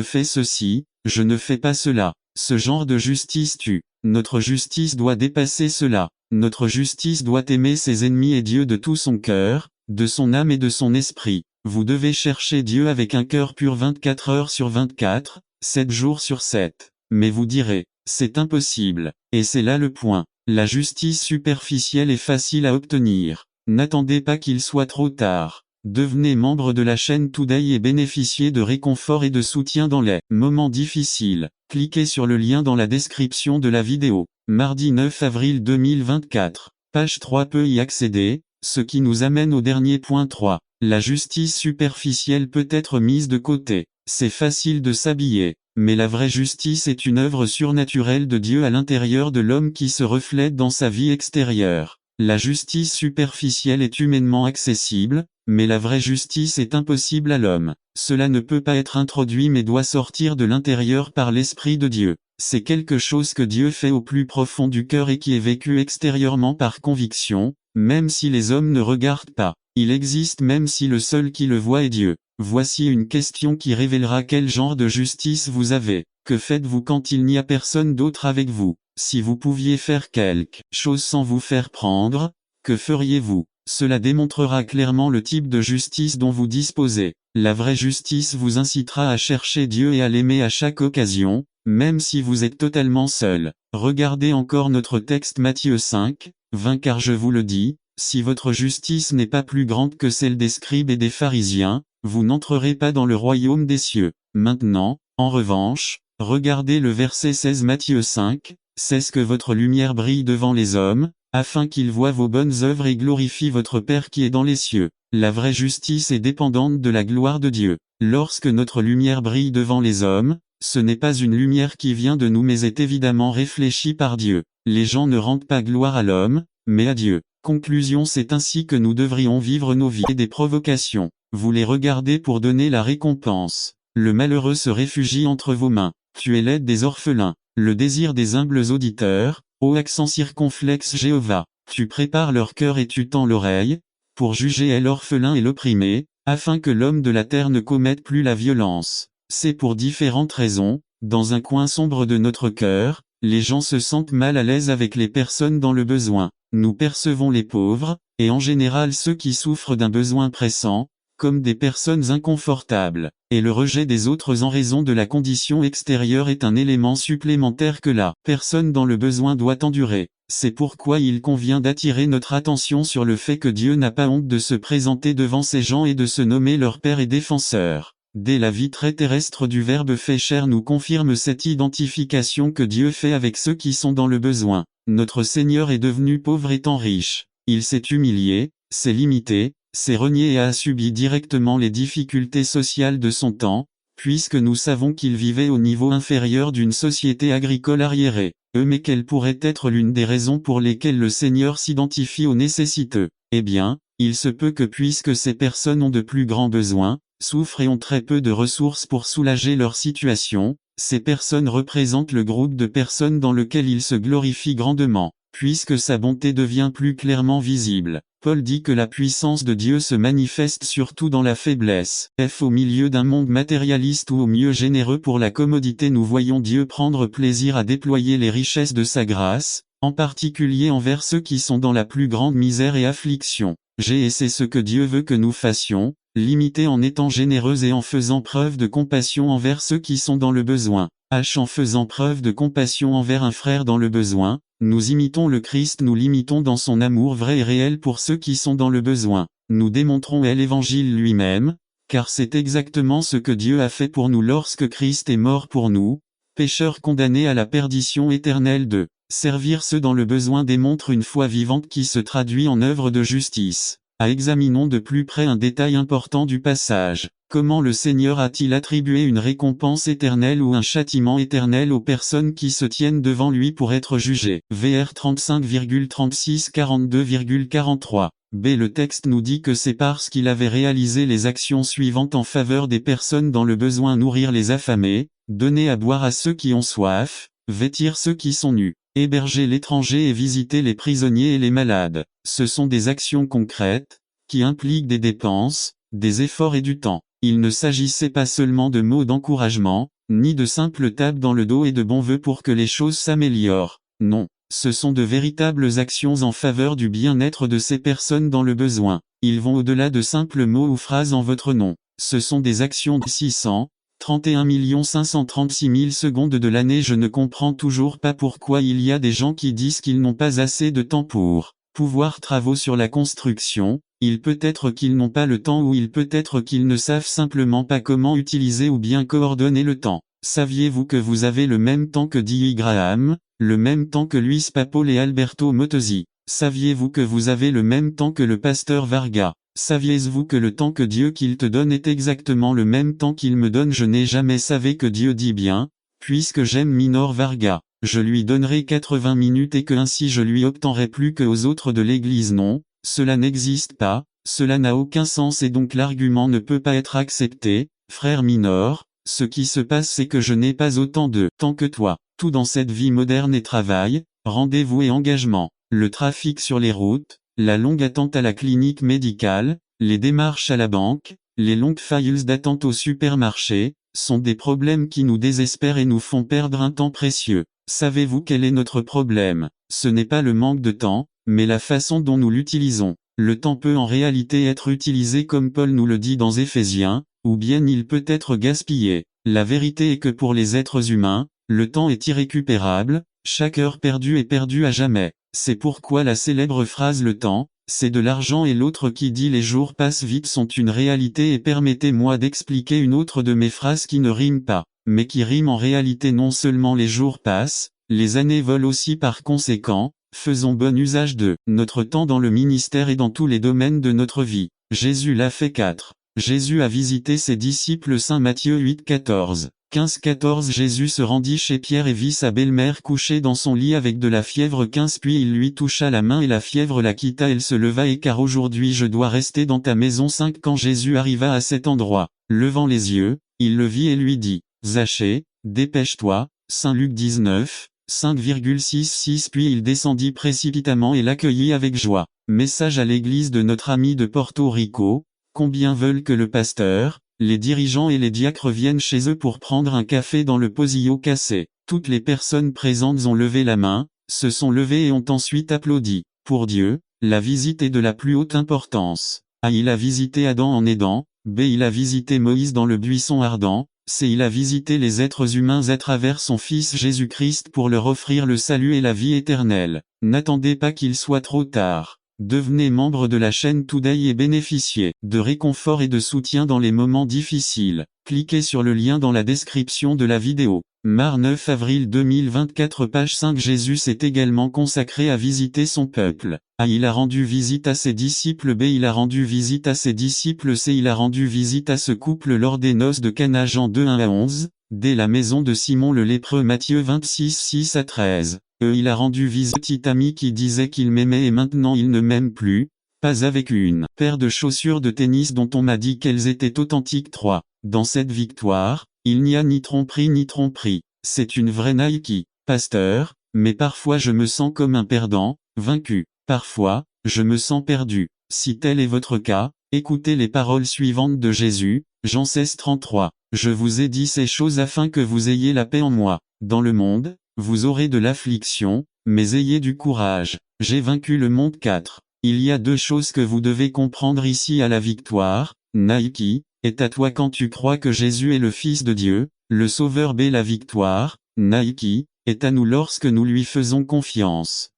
fais ceci, je ne fais pas cela. Ce genre de justice tue. Notre justice doit dépasser cela. Notre justice doit aimer ses ennemis et Dieu de tout son cœur, de son âme et de son esprit. Vous devez chercher Dieu avec un cœur pur 24 heures sur 24, 7 jours sur 7. Mais vous direz, c'est impossible. Et c'est là le point. La justice superficielle est facile à obtenir. N'attendez pas qu'il soit trop tard. Devenez membre de la chaîne Today et bénéficiez de réconfort et de soutien dans les moments difficiles. Cliquez sur le lien dans la description de la vidéo. Mardi 9 avril 2024. Page 3 peut y accéder, ce qui nous amène au dernier point 3. La justice superficielle peut être mise de côté. C'est facile de s'habiller, mais la vraie justice est une œuvre surnaturelle de Dieu à l'intérieur de l'homme qui se reflète dans sa vie extérieure. La justice superficielle est humainement accessible, mais la vraie justice est impossible à l'homme. Cela ne peut pas être introduit mais doit sortir de l'intérieur par l'Esprit de Dieu. C'est quelque chose que Dieu fait au plus profond du cœur et qui est vécu extérieurement par conviction, même si les hommes ne regardent pas. Il existe même si le seul qui le voit est Dieu. Voici une question qui révélera quel genre de justice vous avez. Que faites-vous quand il n'y a personne d'autre avec vous? Si vous pouviez faire quelque chose sans vous faire prendre, que feriez-vous? Cela démontrera clairement le type de justice dont vous disposez. La vraie justice vous incitera à chercher Dieu et à l'aimer à chaque occasion, même si vous êtes totalement seul. Regardez encore notre texte Matthieu 5:20 car je vous le dis, si votre justice n'est pas plus grande que celle des scribes et des pharisiens, vous n'entrerez pas dans le royaume des cieux. Maintenant, en revanche, regardez le verset 16 Matthieu 5:16 que votre lumière brille devant les hommes, afin qu'ils voient vos bonnes œuvres et glorifient votre Père qui est dans les cieux. La vraie justice est dépendante de la gloire de Dieu. Lorsque notre lumière brille devant les hommes, ce n'est pas une lumière qui vient de nous mais est évidemment réfléchie par Dieu. Les gens ne rendent pas gloire à l'homme, mais à Dieu. Conclusion, c'est ainsi que nous devrions vivre nos vies et des provocations. Vous les regardez pour donner la récompense. Le malheureux se réfugie entre vos mains. Tu es l'aide des orphelins. Le désir des humbles auditeurs, ô accent circonflexe Jéhovah. Tu prépares leur cœur et tu tends l'oreille, pour juger l'orphelin et l'opprimé, afin que l'homme de la terre ne commette plus la violence. C'est pour différentes raisons, dans un coin sombre de notre cœur, les gens se sentent mal à l'aise avec les personnes dans le besoin. Nous percevons les pauvres, et en général ceux qui souffrent d'un besoin pressant, comme des personnes inconfortables, et le rejet des autres en raison de la condition extérieure est un élément supplémentaire que la personne dans le besoin doit endurer. C'est pourquoi il convient d'attirer notre attention sur le fait que Dieu n'a pas honte de se présenter devant ces gens et de se nommer leur Père et défenseur. Dès la vie très terrestre du Verbe fait chair nous confirme cette identification que Dieu fait avec ceux qui sont dans le besoin. Notre Seigneur est devenu pauvre étant riche. Il s'est humilié, s'est limité, s'est renié et a subi directement les difficultés sociales de son temps, puisque nous savons qu'il vivait au niveau inférieur d'une société agricole arriérée. Mais quelle pourrait être l'une des raisons pour lesquelles le Seigneur s'identifie aux nécessiteux? Eh bien, il se peut que puisque ces personnes ont de plus grands besoins, souffrent et ont très peu de ressources pour soulager leur situation, ces personnes représentent le groupe de personnes dans lequel il se glorifie grandement, puisque sa bonté devient plus clairement visible. Paul dit que la puissance de Dieu se manifeste surtout dans la faiblesse. Au milieu d'un monde matérialiste ou au mieux généreux pour la commodité, nous voyons Dieu prendre plaisir à déployer les richesses de sa grâce, en particulier envers ceux qui sont dans la plus grande misère et affliction. Et c'est ce que Dieu veut que nous fassions, l'imiter en étant généreux et en faisant preuve de compassion envers ceux qui sont dans le besoin. En faisant preuve de compassion envers un frère dans le besoin, nous imitons le Christ, nous l'imitons dans son amour vrai et réel pour ceux qui sont dans le besoin. Nous démontrons l'Évangile lui-même, car c'est exactement ce que Dieu a fait pour nous lorsque Christ est mort pour nous, pécheurs condamnés à la perdition éternelle de servir ceux dans le besoin démontre une foi vivante qui se traduit en œuvre de justice. Examinons de plus près un détail important du passage. Comment le Seigneur a-t-il attribué une récompense éternelle ou un châtiment éternel aux personnes qui se tiennent devant lui pour être jugées? VR 35,36-42,43. Le texte nous dit que c'est parce qu'il avait réalisé les actions suivantes en faveur des personnes dans le besoin: nourrir les affamés, donner à boire à ceux qui ont soif, vêtir ceux qui sont nus, héberger l'étranger et visiter les prisonniers et les malades. Ce sont des actions concrètes, qui impliquent des dépenses, des efforts et du temps. Il ne s'agissait pas seulement de mots d'encouragement, ni de simples tapes dans le dos et de bons vœux pour que les choses s'améliorent. Non, ce sont de véritables actions en faveur du bien-être de ces personnes dans le besoin. Ils vont au-delà de simples mots ou phrases en votre nom. Ce sont des actions de 631 536 000 secondes de l'année. Je ne comprends toujours pas pourquoi il y a des gens qui disent qu'ils n'ont pas assez de temps pour pouvoir travaux sur la construction. Il peut être qu'ils n'ont pas le temps, ou il peut être qu'ils ne savent simplement pas comment utiliser ou bien coordonner le temps. Saviez-vous que vous avez le même temps que D.I. Graham, le même temps que Luis Papol et Alberto Mottosi? Saviez-vous que vous avez le même temps que le pasteur Varga? Saviez-vous que le temps que Dieu qu'il te donne est exactement le même temps qu'il me donne? Je n'ai jamais savé que Dieu dit bien, puisque j'aime Minor Varga, je lui donnerai 80 minutes et que ainsi je lui obtiendrai plus que aux autres de l'Église. Non, cela n'existe pas, cela n'a aucun sens et donc l'argument ne peut pas être accepté. Frère Minor, ce qui se passe c'est que je n'ai pas autant de temps que toi. Tout dans cette vie moderne est travail, rendez-vous et engagement. Le trafic sur les routes, la longue attente à la clinique médicale, les démarches à la banque, les longues files d'attente au supermarché, sont des problèmes qui nous désespèrent et nous font perdre un temps précieux. Savez-vous quel est notre problème? Ce n'est pas le manque de temps, mais la façon dont nous l'utilisons. Le temps peut en réalité être utilisé comme Paul nous le dit dans Éphésiens, ou bien il peut être gaspillé. La vérité est que pour les êtres humains, le temps est irrécupérable, chaque heure perdue est perdue à jamais. C'est pourquoi la célèbre phrase "le temps, c'est de l'argent" et l'autre qui dit "les jours passent vite" sont une réalité. Et permettez-moi d'expliquer une autre de mes phrases qui ne rime pas, mais qui rime en réalité. Non seulement les jours passent, les années volent aussi. Par conséquent, faisons bon usage de notre temps dans le ministère et dans tous les domaines de notre vie. Jésus l'a fait. 4. Jésus a visité ses disciples. Saint Matthieu 8,14. 15-14. Jésus se rendit chez Pierre et vit sa belle-mère couchée dans son lit avec de la fièvre. 15. Puis il lui toucha la main et la fièvre la quitta. Elle se leva et car aujourd'hui je dois rester dans ta maison. 5. Quand Jésus arriva à cet endroit, levant les yeux, il le vit et lui dit: Zachée, dépêche-toi. Saint Luc 19, 5,66. Puis il descendit précipitamment et l'accueillit avec joie. Message à l'église de notre ami de Porto Rico: combien veulent que le pasteur, les dirigeants et les diacres viennent chez eux pour prendre un café dans le Posillo cassé. Toutes les personnes présentes ont levé la main, se sont levées et ont ensuite applaudi. Pour Dieu, la visite est de la plus haute importance. A. Il a visité Adam en Éden. B. Il a visité Moïse dans le buisson ardent. C. Il a visité les êtres humains à travers son Fils Jésus-Christ pour leur offrir le salut et la vie éternelle. N'attendez pas qu'il soit trop tard. Devenez membre de la chaîne Today et bénéficiez de réconfort et de soutien dans les moments difficiles. Cliquez sur le lien dans la description de la vidéo. Mar 9 avril 2024 page 5. Jésus s'est également consacré à visiter son peuple. A. Il a rendu visite à ses disciples. B. Il a rendu visite à ses disciples. C. Il a rendu visite à ce couple lors des noces de Cana. Jean 2, 1 à 11. D. La maison de Simon le lépreux. Matthieu 26, 6 à 13. E. Il a rendu visite à petit ami qui disait qu'il m'aimait et maintenant il ne m'aime plus. Pas avec une paire de chaussures de tennis dont on m'a dit qu'elles étaient authentiques. 3. Dans cette victoire, il n'y a ni tromperie ni tromperie. C'est une vraie Nike. Pasteur, mais parfois je me sens comme un perdant, vaincu. Parfois, je me sens perdu. Si tel est votre cas, écoutez les paroles suivantes de Jésus, Jean 16, 33. Je vous ai dit ces choses afin que vous ayez la paix en moi. Dans le monde, vous aurez de l'affliction, mais ayez du courage. J'ai vaincu le monde. 4. Il y a deux choses que vous devez comprendre ici à la victoire. Nike est à toi quand tu crois que Jésus est le Fils de Dieu, le Sauveur. B. La victoire, Nike, est à nous lorsque nous lui faisons confiance.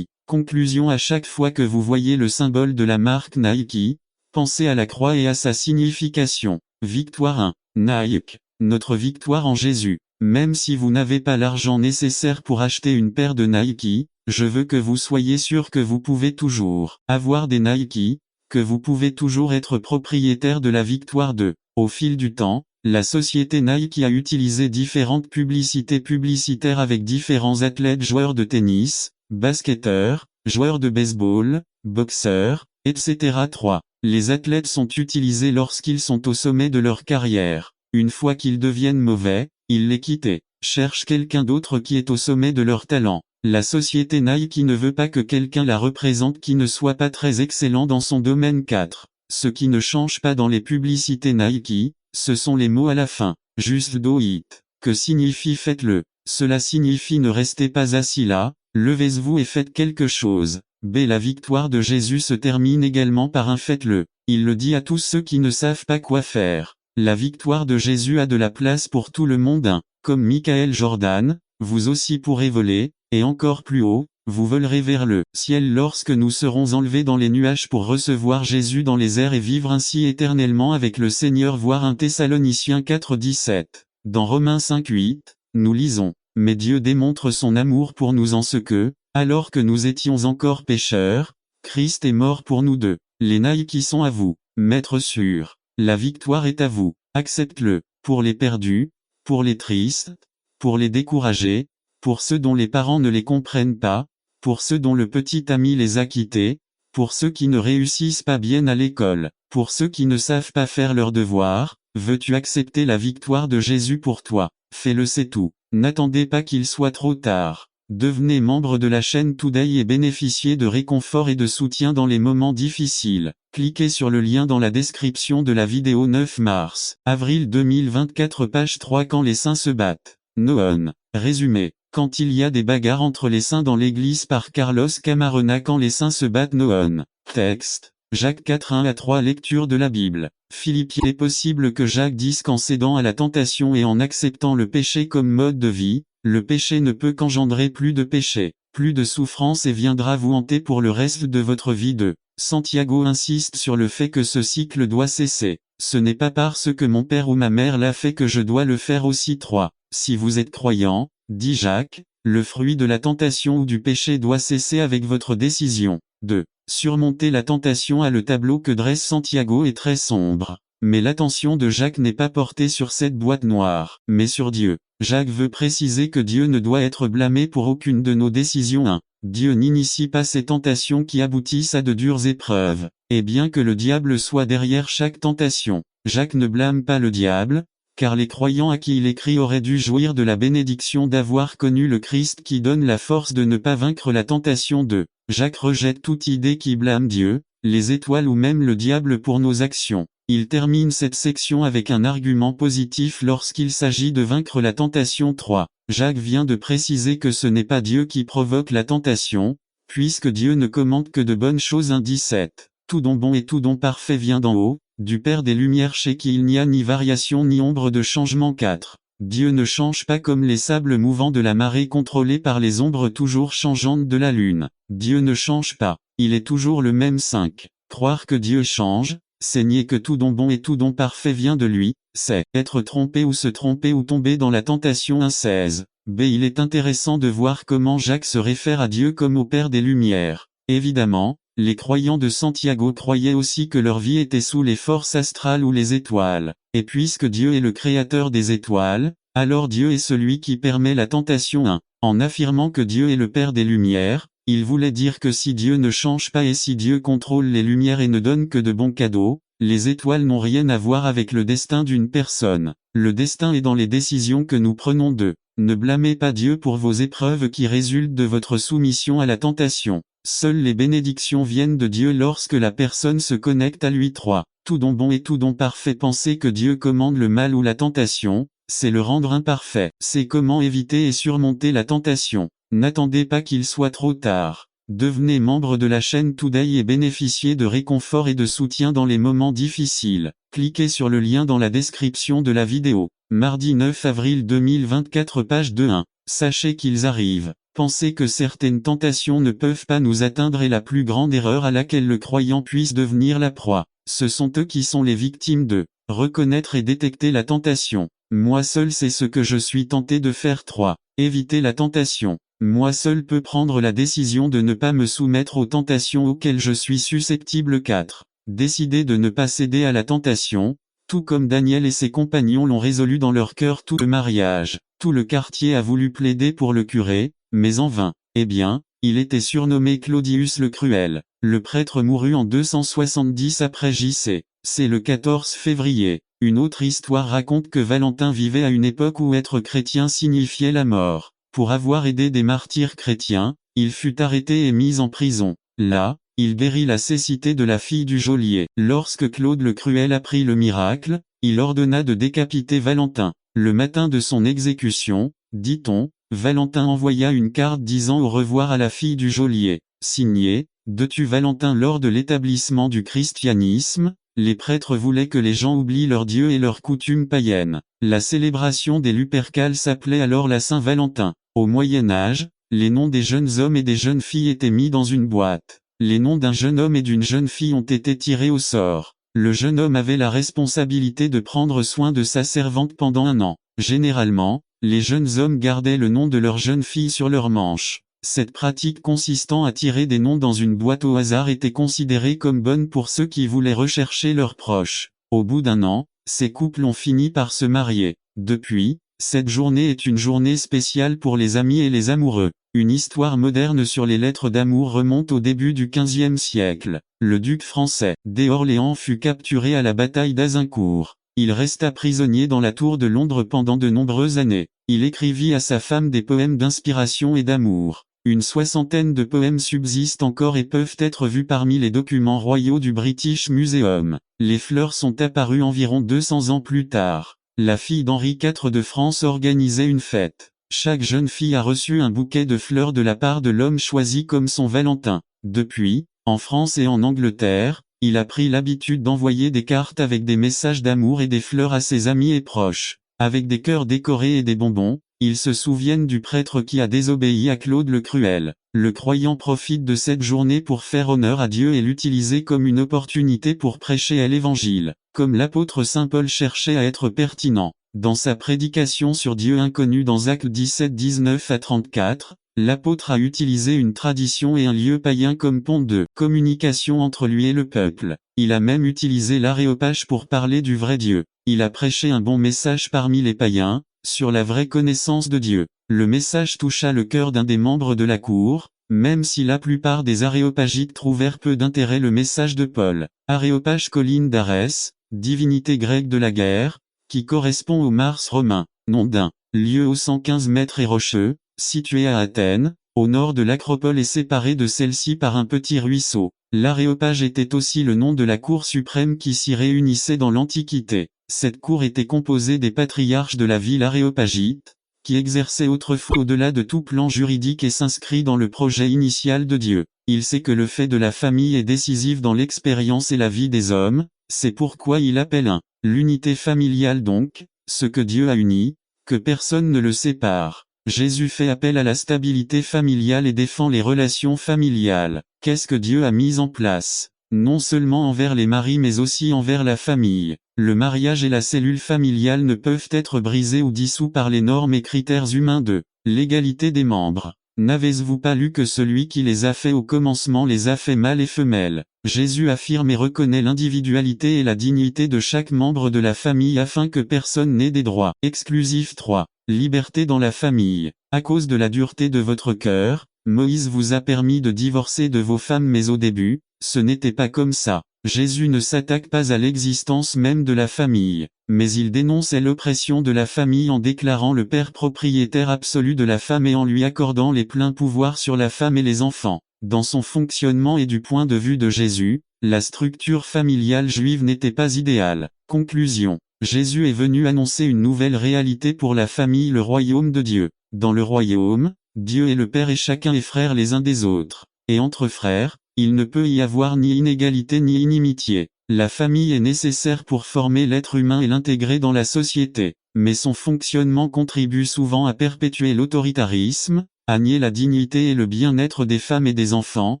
Conclusion. À chaque fois que vous voyez le symbole de la marque Nike, pensez à la croix et à sa signification. Victoire 1. Nike. Notre victoire en Jésus. Même si vous n'avez pas l'argent nécessaire pour acheter une paire de Nike, je veux que vous soyez sûr que vous pouvez toujours avoir des Nike, que vous pouvez toujours être propriétaire de la victoire 2. Au fil du temps, la société Nike a utilisé différentes publicités publicitaires avec différents athlètes, joueurs de tennis, basketteurs, joueurs de baseball, boxeurs, etc. 3. Les athlètes sont utilisés lorsqu'ils sont au sommet de leur carrière. Une fois qu'ils deviennent mauvais, ils les quittent. Cherchent quelqu'un d'autre qui est au sommet de leur talent. La société Nike ne veut pas que quelqu'un la représente qui ne soit pas très excellent dans son domaine. 4. Ce qui ne change pas dans les publicités Nike, ce sont les mots à la fin. Juste do it. Que signifie faites-le. Cela signifie ne restez pas assis là, levez-vous et faites quelque chose. B. La victoire de Jésus se termine également par un faites-le. Il le dit à tous ceux qui ne savent pas quoi faire. La victoire de Jésus a de la place pour tout le monde. 1. Comme Michael Jordan, vous aussi pourrez voler, et encore plus haut, vous volerez vers le ciel lorsque nous serons enlevés dans les nuages pour recevoir Jésus dans les airs et vivre ainsi éternellement avec le Seigneur. Voir 1 Thessaloniciens 4, 17. Dans Romains 5, 8, nous lisons, « Mais Dieu démontre son amour pour nous en ce que, alors que nous étions encore pécheurs, Christ est mort pour nous. 2. Les Nike sont à vous, maître sûr. La victoire est à vous, accepte-le. Pour les perdus, pour les tristes, pour les découragés, pour ceux dont les parents ne les comprennent pas, pour ceux dont le petit ami les a quittés, pour ceux qui ne réussissent pas bien à l'école, pour ceux qui ne savent pas faire leurs devoirs. Veux-tu accepter la victoire de Jésus pour toi? Fais-le, c'est tout. N'attendez pas qu'il soit trop tard. Devenez membre de la chaîne Today et bénéficiez de réconfort et de soutien dans les moments difficiles. Cliquez sur le lien dans la description de la vidéo. 9 mars, avril 2024, page 3. Quand les saints se battent. Noon. Résumé. Quand il y a des bagarres entre les saints dans l'église par Carlos Camarena. Quand les saints se battent. Noon. Texte. Jacques 4, 1 à 3. Lecture de la Bible. Philippiens. Il est possible que Jacques dise qu'en cédant à la tentation et en acceptant le péché comme mode de vie, le péché ne peut qu'engendrer plus de péché, plus de souffrance et viendra vous hanter pour le reste de votre vie. 2. Santiago insiste sur le fait que ce cycle doit cesser. Ce n'est pas parce que mon père ou ma mère l'a fait que je dois le faire aussi. 3. Si vous êtes croyant, dit Jacques, le fruit de la tentation ou du péché doit cesser avec votre décision. 2. Surmonter la tentation. Le tableau que dresse Santiago est très sombre. Mais l'attention de Jacques n'est pas portée sur cette boîte noire, mais sur Dieu. Jacques veut préciser que Dieu ne doit être blâmé pour aucune de nos décisions. 1. Dieu n'initie pas ces tentations qui aboutissent à de dures épreuves. Et bien que le diable soit derrière chaque tentation, Jacques ne blâme pas le diable, car les croyants à qui il écrit auraient dû jouir de la bénédiction d'avoir connu le Christ qui donne la force de ne pas vaincre la tentation. 2. Jacques rejette toute idée qui blâme Dieu, les étoiles ou même le diable pour nos actions. Il termine cette section avec un argument positif lorsqu'il s'agit de vaincre la tentation. 3. Jacques vient de préciser que ce n'est pas Dieu qui provoque la tentation, puisque Dieu ne commande que de bonnes choses. 1 17. Tout don bon et tout don parfait vient d'en haut, du Père des Lumières, chez qui il n'y a ni variation ni ombre de changement. 4. Dieu ne change pas comme les sables mouvants de la marée contrôlés par les ombres toujours changeantes de la lune. Dieu ne change pas, il est toujours le même. 5. Croire que Dieu change, c'est nier que tout don bon et tout don parfait vient de lui, c'est être trompé ou se tromper ou tomber dans la tentation. 1 16. B. Il est intéressant de voir comment Jacques se réfère à Dieu comme au Père des Lumières. Évidemment, les croyants de Santiago croyaient aussi que leur vie était sous les forces astrales ou les étoiles. Et puisque Dieu est le créateur des étoiles, alors Dieu est celui qui permet la tentation 1. En affirmant que Dieu est le Père des Lumières, il voulait dire que si Dieu ne change pas et si Dieu contrôle les lumières et ne donne que de bons cadeaux, les étoiles n'ont rien à voir avec le destin d'une personne. Le destin est dans les décisions que nous prenons d'eux. Ne blâmez pas Dieu pour vos épreuves qui résultent de votre soumission à la tentation. Seules les bénédictions viennent de Dieu lorsque la personne se connecte à lui. 3. Tout don bon et tout don parfait. Penser que Dieu commande le mal ou la tentation, c'est le rendre imparfait. C'est comment éviter et surmonter la tentation. N'attendez pas qu'il soit trop tard. Devenez membre de la chaîne Today et bénéficiez de réconfort et de soutien dans les moments difficiles. Cliquez sur le lien dans la description de la vidéo. Mardi 9 avril 2024 page 2.1. Sachez qu'ils arrivent. Penser que certaines tentations ne peuvent pas nous atteindre est la plus grande erreur à laquelle le croyant puisse devenir la proie. Ce sont eux qui sont les victimes de reconnaître et détecter la tentation. Moi seul sais ce que je suis tenté de faire. 3. Éviter la tentation. Moi seul peux prendre la décision de ne pas me soumettre aux tentations auxquelles je suis susceptible. 4. Décider de ne pas céder à la tentation, tout comme Daniel et ses compagnons l'ont résolu dans leur cœur. Tout le mariage, tout le quartier a voulu plaider pour le curé, mais en vain. Eh bien, il était surnommé Claudius le Cruel. Le prêtre mourut en 270 après J.C. C'est le 14 février. Une autre histoire raconte que Valentin vivait à une époque où être chrétien signifiait la mort. Pour avoir aidé des martyrs chrétiens, il fut arrêté et mis en prison. Là, il guérit la cécité de la fille du geôlier. Lorsque Claude le Cruel apprit le miracle, il ordonna de décapiter Valentin. Le matin de son exécution, dit-on, Valentin envoya une carte disant au revoir à la fille du geôlier. Signé, de tu Valentin. Lors de l'établissement du christianisme, les prêtres voulaient que les gens oublient leur Dieu et leurs coutumes païennes. La célébration des Lupercales s'appelait alors la Saint-Valentin. Au Moyen Âge, les noms des jeunes hommes et des jeunes filles étaient mis dans une boîte. Les noms d'un jeune homme et d'une jeune fille ont été tirés au sort. Le jeune homme avait la responsabilité de prendre soin de sa servante pendant 1 an. Généralement, les jeunes hommes gardaient le nom de leur jeune fille sur leur manche. Cette pratique consistant à tirer des noms dans une boîte au hasard était considérée comme bonne pour ceux qui voulaient rechercher leurs proches. Au bout d'1 an, ces couples ont fini par se marier. Depuis, cette journée est une journée spéciale pour les amis et les amoureux. Une histoire moderne sur les lettres d'amour remonte au début du XVe siècle. Le duc français d'Orléans fut capturé à la bataille d'Azincourt. Il resta prisonnier dans la tour de Londres pendant de nombreuses années. Il écrivit à sa femme des poèmes d'inspiration et d'amour. Une 60aine de poèmes subsistent encore et peuvent être vus parmi les documents royaux du British Museum. Les fleurs sont apparues environ 200 ans plus tard. La fille d'Henri IV de France organisait une fête. Chaque jeune fille a reçu un bouquet de fleurs de la part de l'homme choisi comme son Valentin. Depuis, en France et en Angleterre, il a pris l'habitude d'envoyer des cartes avec des messages d'amour et des fleurs à ses amis et proches. Avec des cœurs décorés et des bonbons, ils se souviennent du prêtre qui a désobéi à Claude le Cruel. Le croyant profite de cette journée pour faire honneur à Dieu et l'utiliser comme une opportunité pour prêcher à l'Évangile. Comme l'apôtre Saint Paul cherchait à être pertinent. Dans sa prédication sur Dieu inconnu dans Actes 17 19 à 34, l'apôtre a utilisé une tradition et un lieu païen comme pont de communication entre lui et le peuple. Il a même utilisé l'aréopage pour parler du vrai Dieu. Il a prêché un bon message parmi les païens, sur la vraie connaissance de Dieu. Le message toucha le cœur d'un des membres de la cour, même si la plupart des aréopagites trouvèrent peu d'intérêt le message de Paul. Aréopage, colline d'Arès, divinité grecque de la guerre, qui correspond au Mars romain, nom d'un lieu aux 115 mètres et rocheux, situé à Athènes, au nord de l'acropole et séparé de celle-ci par un petit ruisseau. L'aréopage était aussi le nom de la cour suprême qui s'y réunissait dans l'Antiquité. Cette cour était composée des patriarches de la ville aréopagite, qui exerçaient autrefois au-delà de tout plan juridique et s'inscrit dans le projet initial de Dieu. Il sait que le fait de la famille est décisif dans l'expérience et la vie des hommes, c'est pourquoi il appelle l'unité familiale donc, ce que Dieu a uni, que personne ne le sépare. Jésus fait appel à la stabilité familiale et défend les relations familiales. Qu'est-ce que Dieu a mis en place? Non seulement envers les maris mais aussi envers la famille. Le mariage et la cellule familiale ne peuvent être brisés ou dissous par les normes et critères humains de l'égalité des membres. N'avez-vous pas lu que celui qui les a faits au commencement les a faits mâles et femelles? Jésus affirme et reconnaît l'individualité et la dignité de chaque membre de la famille afin que personne n'ait des droits exclusifs. 3. Liberté dans la famille. À cause de la dureté de votre cœur, Moïse vous a permis de divorcer de vos femmes, mais au début, ce n'était pas comme ça. Jésus ne s'attaque pas à l'existence même de la famille, mais il dénonce l'oppression de la famille en déclarant le père propriétaire absolu de la femme et en lui accordant les pleins pouvoirs sur la femme et les enfants. Dans son fonctionnement et du point de vue de Jésus, la structure familiale juive n'était pas idéale. Conclusion. Jésus est venu annoncer une nouvelle réalité pour la famille, le royaume de Dieu. Dans le royaume, Dieu est le Père et chacun est frère les uns des autres. Et entre frères, il ne peut y avoir ni inégalité ni inimitié. La famille est nécessaire pour former l'être humain et l'intégrer dans la société, mais son fonctionnement contribue souvent à perpétuer l'autoritarisme, à nier la dignité et le bien-être des femmes et des enfants,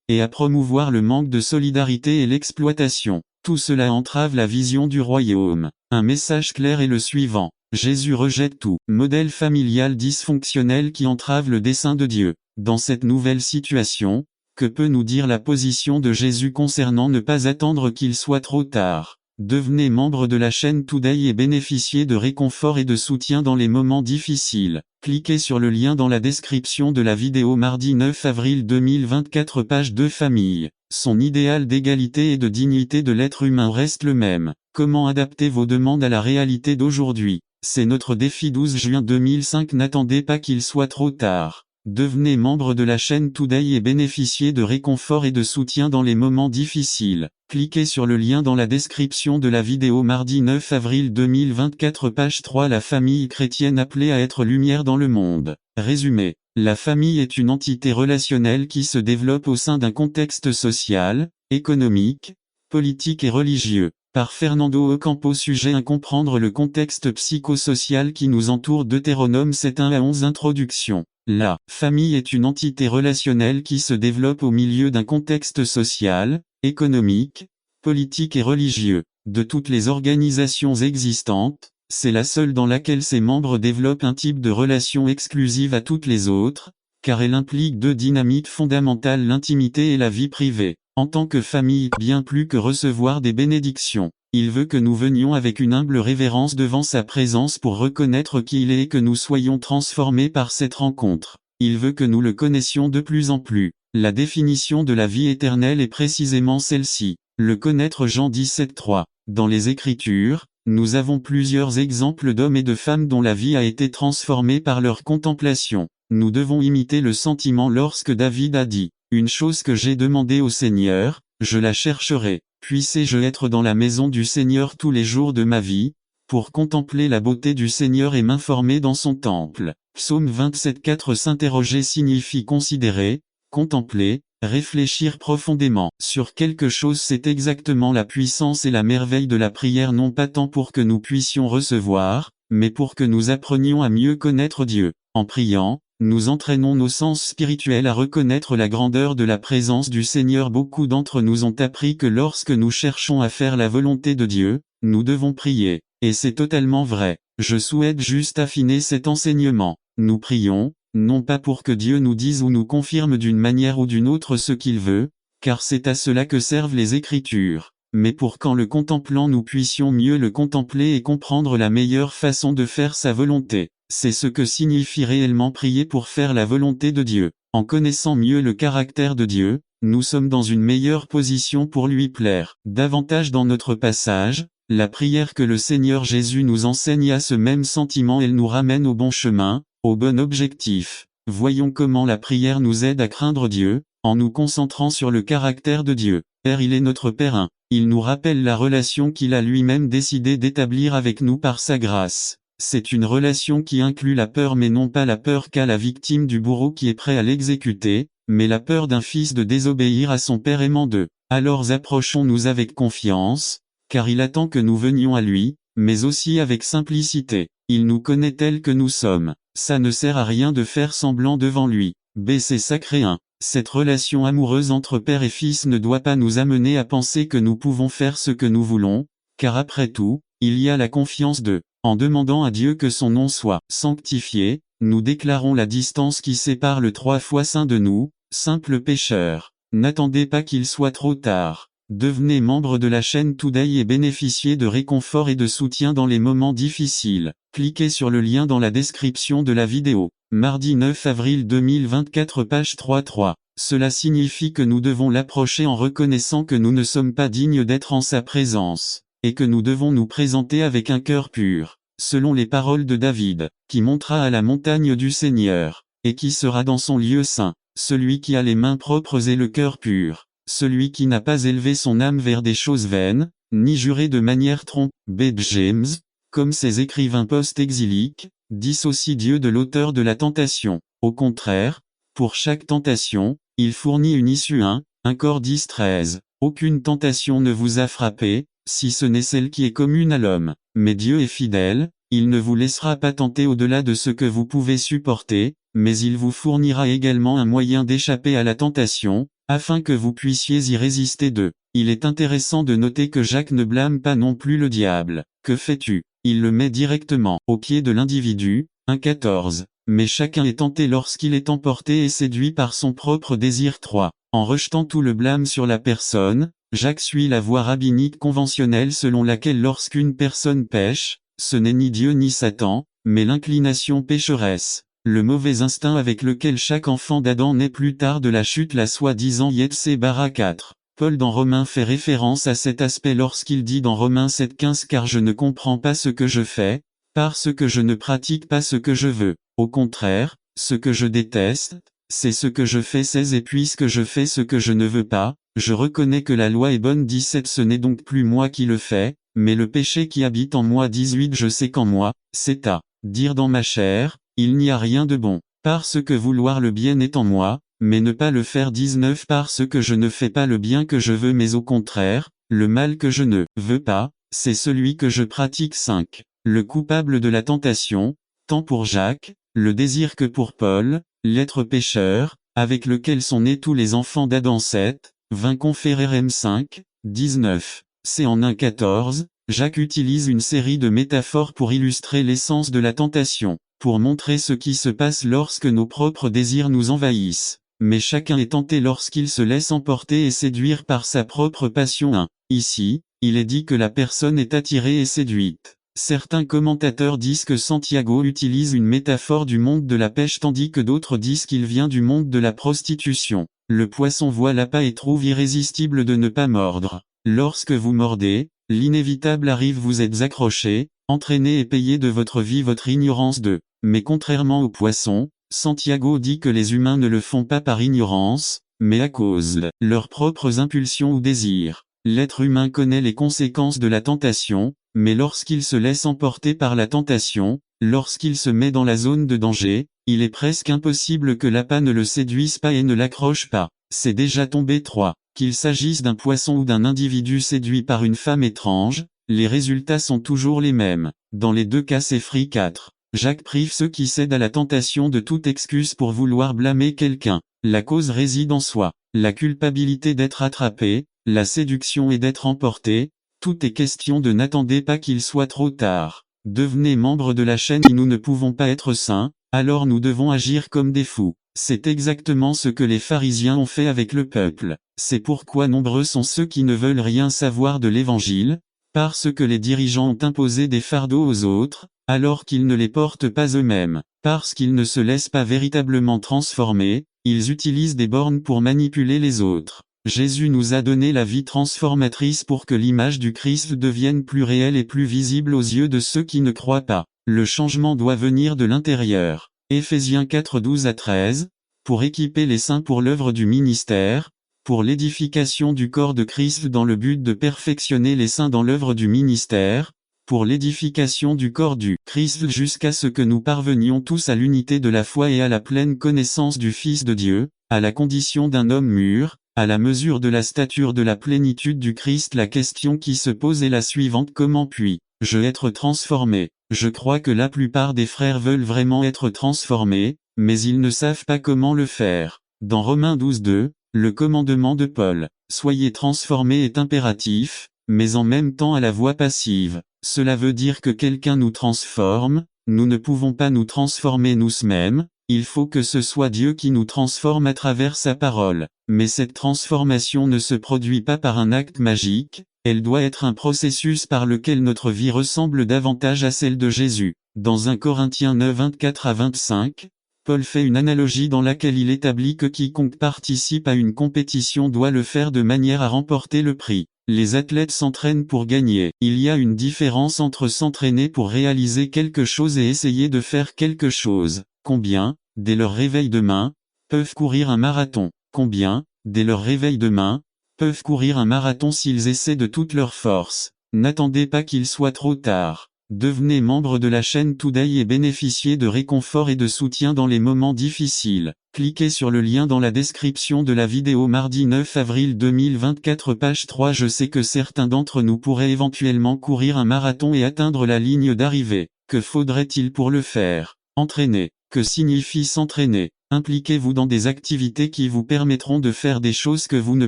et à promouvoir le manque de solidarité et l'exploitation. Tout cela entrave la vision du royaume. Un message clair est le suivant. Jésus rejette tout modèle familial dysfonctionnel qui entrave le dessein de Dieu. Dans cette nouvelle situation, que peut nous dire la position de Jésus concernant ne pas attendre qu'il soit trop tard? Devenez membre de la chaîne Today et bénéficiez de réconfort et de soutien dans les moments difficiles. Cliquez sur le lien dans la description de la vidéo. Mardi 9 avril 2024, page 2. Famille. Son idéal d'égalité et de dignité de l'être humain reste le même. Comment adapter vos demandes à la réalité d'aujourd'hui? C'est notre défi. 12 juin 2005. N'attendez pas qu'il soit trop tard. Devenez membre de la chaîne Today et bénéficiez de réconfort et de soutien dans les moments difficiles. Cliquez sur le lien dans la description de la vidéo. Mardi 9 avril 2024, page 3. La famille chrétienne appelée à être lumière dans le monde. Résumé. La famille est une entité relationnelle qui se développe au sein d'un contexte social, économique, politique et religieux. Par Fernando Ocampo. Sujet 1. Comprendre le contexte psychosocial qui nous entoure. Deutéronome 7, 1 à 11. Introduction. La famille est une entité relationnelle qui se développe au milieu d'un contexte social, économique, politique et religieux. De toutes les organisations existantes, c'est la seule dans laquelle ses membres développent un type de relation exclusive à toutes les autres, car elle implique deux dynamiques fondamentales: l'intimité et la vie privée. En tant que famille, bien plus que recevoir des bénédictions, il veut que nous venions avec une humble révérence devant sa présence pour reconnaître qui il est et que nous soyons transformés par cette rencontre. Il veut que nous le connaissions de plus en plus. La définition de la vie éternelle est précisément celle-ci. Le connaître. Jean 17, 3. Dans les Écritures, nous avons plusieurs exemples d'hommes et de femmes dont la vie a été transformée par leur contemplation. Nous devons imiter le sentiment lorsque David a dit: une chose que j'ai demandée au Seigneur, je la chercherai. Puisse-je être dans la maison du Seigneur tous les jours de ma vie, pour contempler la beauté du Seigneur et m'informer dans son temple. Psaume 27, 4. S'interroger signifie considérer, contempler, réfléchir profondément sur quelque chose. C'est exactement la puissance et la merveille de la prière, non pas tant pour que nous puissions recevoir, mais pour que nous apprenions à mieux connaître Dieu. En priant, nous entraînons nos sens spirituels à reconnaître la grandeur de la présence du Seigneur. Beaucoup d'entre nous ont appris que lorsque nous cherchons à faire la volonté de Dieu, nous devons prier. Et c'est totalement vrai. Je souhaite juste affiner cet enseignement. Nous prions, non pas pour que Dieu nous dise ou nous confirme d'une manière ou d'une autre ce qu'il veut, car c'est à cela que servent les Écritures, mais pour qu'en le contemplant nous puissions mieux le contempler et comprendre la meilleure façon de faire sa volonté. C'est ce que signifie réellement prier pour faire la volonté de Dieu. En connaissant mieux le caractère de Dieu, nous sommes dans une meilleure position pour lui plaire. Davantage dans notre passage, la prière que le Seigneur Jésus nous enseigne a ce même sentiment. Elle nous ramène au bon chemin, au bon objectif. Voyons comment la prière nous aide à craindre Dieu, en nous concentrant sur le caractère de Dieu. Père, il est notre Père 1. Il nous rappelle la relation qu'il a lui-même décidé d'établir avec nous par sa grâce. C'est une relation qui inclut la peur, mais non pas la peur qu'a la victime du bourreau qui est prêt à l'exécuter, mais la peur d'un fils de désobéir à son père aimant. 2. Alors approchons-nous avec confiance, car il attend que nous venions à lui, mais aussi avec simplicité. Il nous connaît tels que nous sommes. Ça ne sert à rien de faire semblant devant lui. C'est sacré 1. Cette relation amoureuse entre père et fils ne doit pas nous amener à penser que nous pouvons faire ce que nous voulons, car après tout, il y a la confiance. 2. En demandant à Dieu que son nom soit sanctifié, nous déclarons la distance qui sépare le 3 fois saint de nous, simples pécheurs. N'attendez pas qu'il soit trop tard. Devenez membre de la chaîne Today et bénéficiez de réconfort et de soutien dans les moments difficiles. Cliquez sur le lien dans la description de la vidéo. Mardi 9 avril 2024 page 3.3. Cela signifie que nous devons l'approcher en reconnaissant que nous ne sommes pas dignes d'être en sa présence, et que nous devons nous présenter avec un cœur pur, selon les paroles de David, qui montera à la montagne du Seigneur, et qui sera dans son lieu saint, celui qui a les mains propres et le cœur pur. Celui qui n'a pas élevé son âme vers des choses vaines, ni juré de manière trompeuse. B. James, comme ces écrivains post-exiliques, dissocie Dieu de l'auteur de la tentation. Au contraire, pour chaque tentation, il fournit une issue. 1 Corinthiens 10-13. Aucune tentation ne vous a frappé, si ce n'est celle qui est commune à l'homme. Mais Dieu est fidèle, il ne vous laissera pas tenter au-delà de ce que vous pouvez supporter, mais il vous fournira également un moyen d'échapper à la tentation, afin que vous puissiez y résister. 2. Il est intéressant de noter que Jacques ne blâme pas non plus le diable. Que fais-tu? Il le met directement au pied de l'individu. 1,14. Mais chacun est tenté lorsqu'il est emporté et séduit par son propre désir. 3. En rejetant tout le blâme sur la personne, Jacques suit la voie rabbinique conventionnelle selon laquelle lorsqu'une personne pêche, ce n'est ni Dieu ni Satan, mais l'inclination pécheresse. Le mauvais instinct avec lequel chaque enfant d'Adam naît plus tard de la chute, la soi-disant Yetse bara 4. Paul dans Romains fait référence à cet aspect lorsqu'il dit dans Romains 7,15 car je ne comprends pas ce que je fais, parce que je ne pratique pas ce que je veux. Au contraire, ce que je déteste, c'est ce que je fais. 16 Et puisque je fais ce que je ne veux pas, je reconnais que la loi est bonne. 17 Ce n'est donc plus moi qui le fais, mais le péché qui habite en moi. 18 Je sais qu'en moi, c'est à dire dans ma chair, il n'y a rien de bon, parce que vouloir le bien est en moi, mais ne pas le faire. 19 Parce que je ne fais pas le bien que je veux mais au contraire, le mal que je ne veux pas, c'est celui que je pratique. 5. Le coupable de la tentation, tant pour Jacques, le désir que pour Paul, l'être pécheur, avec lequel sont nés tous les enfants d'Adam. 7, 20 Conférérem 5, 19. C'est en 1,14, Jacques utilise une série de métaphores pour illustrer l'essence de la tentation, pour montrer ce qui se passe lorsque nos propres désirs nous envahissent. Mais chacun est tenté lorsqu'il se laisse emporter et séduire par sa propre passion. 1. Ici, il est dit que la personne est attirée et séduite. Certains commentateurs disent que Santiago utilise une métaphore du monde de la pêche tandis que d'autres disent qu'il vient du monde de la prostitution. Le poisson voit l'appât et trouve irrésistible de ne pas mordre. Lorsque vous mordez, l'inévitable arrive, vous êtes accroché, entraîné et payé de votre vie votre ignorance. 2. Mais contrairement au poisson, Santiago dit que les humains ne le font pas par ignorance, mais à cause de leurs propres impulsions ou désirs. L'être humain connaît les conséquences de la tentation, mais lorsqu'il se laisse emporter par la tentation, lorsqu'il se met dans la zone de danger, il est presque impossible que l'appât ne le séduise pas et ne l'accroche pas. C'est déjà tombé. 3. Qu'il s'agisse d'un poisson ou d'un individu séduit par une femme étrange, les résultats sont toujours les mêmes. Dans les deux cas c'est free. 4. Jacques prive ceux qui cèdent à la tentation de toute excuse pour vouloir blâmer quelqu'un. La cause réside en soi. La culpabilité d'être attrapé, la séduction et d'être emporté, tout est question de n'attendez pas qu'il soit trop tard. Devenez membre de la chaîne et nous ne pouvons pas être saints, alors nous devons agir comme des fous. C'est exactement ce que les pharisiens ont fait avec le peuple. C'est pourquoi nombreux sont ceux qui ne veulent rien savoir de l'évangile, parce que les dirigeants ont imposé des fardeaux aux autres, alors qu'ils ne les portent pas eux-mêmes. Parce qu'ils ne se laissent pas véritablement transformer, ils utilisent des bornes pour manipuler les autres. Jésus nous a donné la vie transformatrice pour que l'image du Christ devienne plus réelle et plus visible aux yeux de ceux qui ne croient pas. Le changement doit venir de l'intérieur. Éphésiens 4 12-13, pour équiper les saints pour l'œuvre du ministère, pour l'édification du corps de Christ dans le but de perfectionner les saints dans l'œuvre du ministère, pour l'édification du corps du Christ jusqu'à ce que nous parvenions tous à l'unité de la foi et à la pleine connaissance du Fils de Dieu, à la condition d'un homme mûr, à la mesure de la stature de la plénitude du Christ. La question qui se pose est la suivante: comment puis-je être transformé? Je crois que la plupart des frères veulent vraiment être transformés, mais ils ne savent pas comment le faire. Dans Romains 12:2, le commandement de Paul, soyez transformés, est impératif, mais en même temps à la voix passive. Cela veut dire que quelqu'un nous transforme, Nous ne pouvons pas nous transformer nous-mêmes, il faut que ce soit Dieu qui nous transforme à travers sa parole. Mais cette transformation ne se produit pas par un acte magique, elle doit être un processus par lequel notre vie ressemble davantage à celle de Jésus. Dans 1 Corinthiens 9, 24 à 25, Paul fait une analogie dans laquelle il établit que quiconque participe à une compétition doit le faire de manière à remporter le prix. Les athlètes s'entraînent pour gagner. Il y a une différence entre s'entraîner pour réaliser quelque chose et essayer de faire quelque chose. Combien, dès leur réveil demain, peuvent courir un marathon? Combien, dès leur réveil demain, peuvent courir un marathon s'ils essaient de toute leur force? N'attendez pas qu'il soit trop tard. Devenez membre de la chaîne Today et bénéficiez de réconfort et de soutien dans les moments difficiles. Cliquez sur le lien dans la description de la vidéo mardi 9 avril 2024 page 3. Je sais que certains d'entre nous pourraient éventuellement courir un marathon et atteindre la ligne d'arrivée. Que faudrait-il pour le faire? Entraîner. Que signifie s'entraîner? Impliquez-vous dans des activités qui vous permettront de faire des choses que vous ne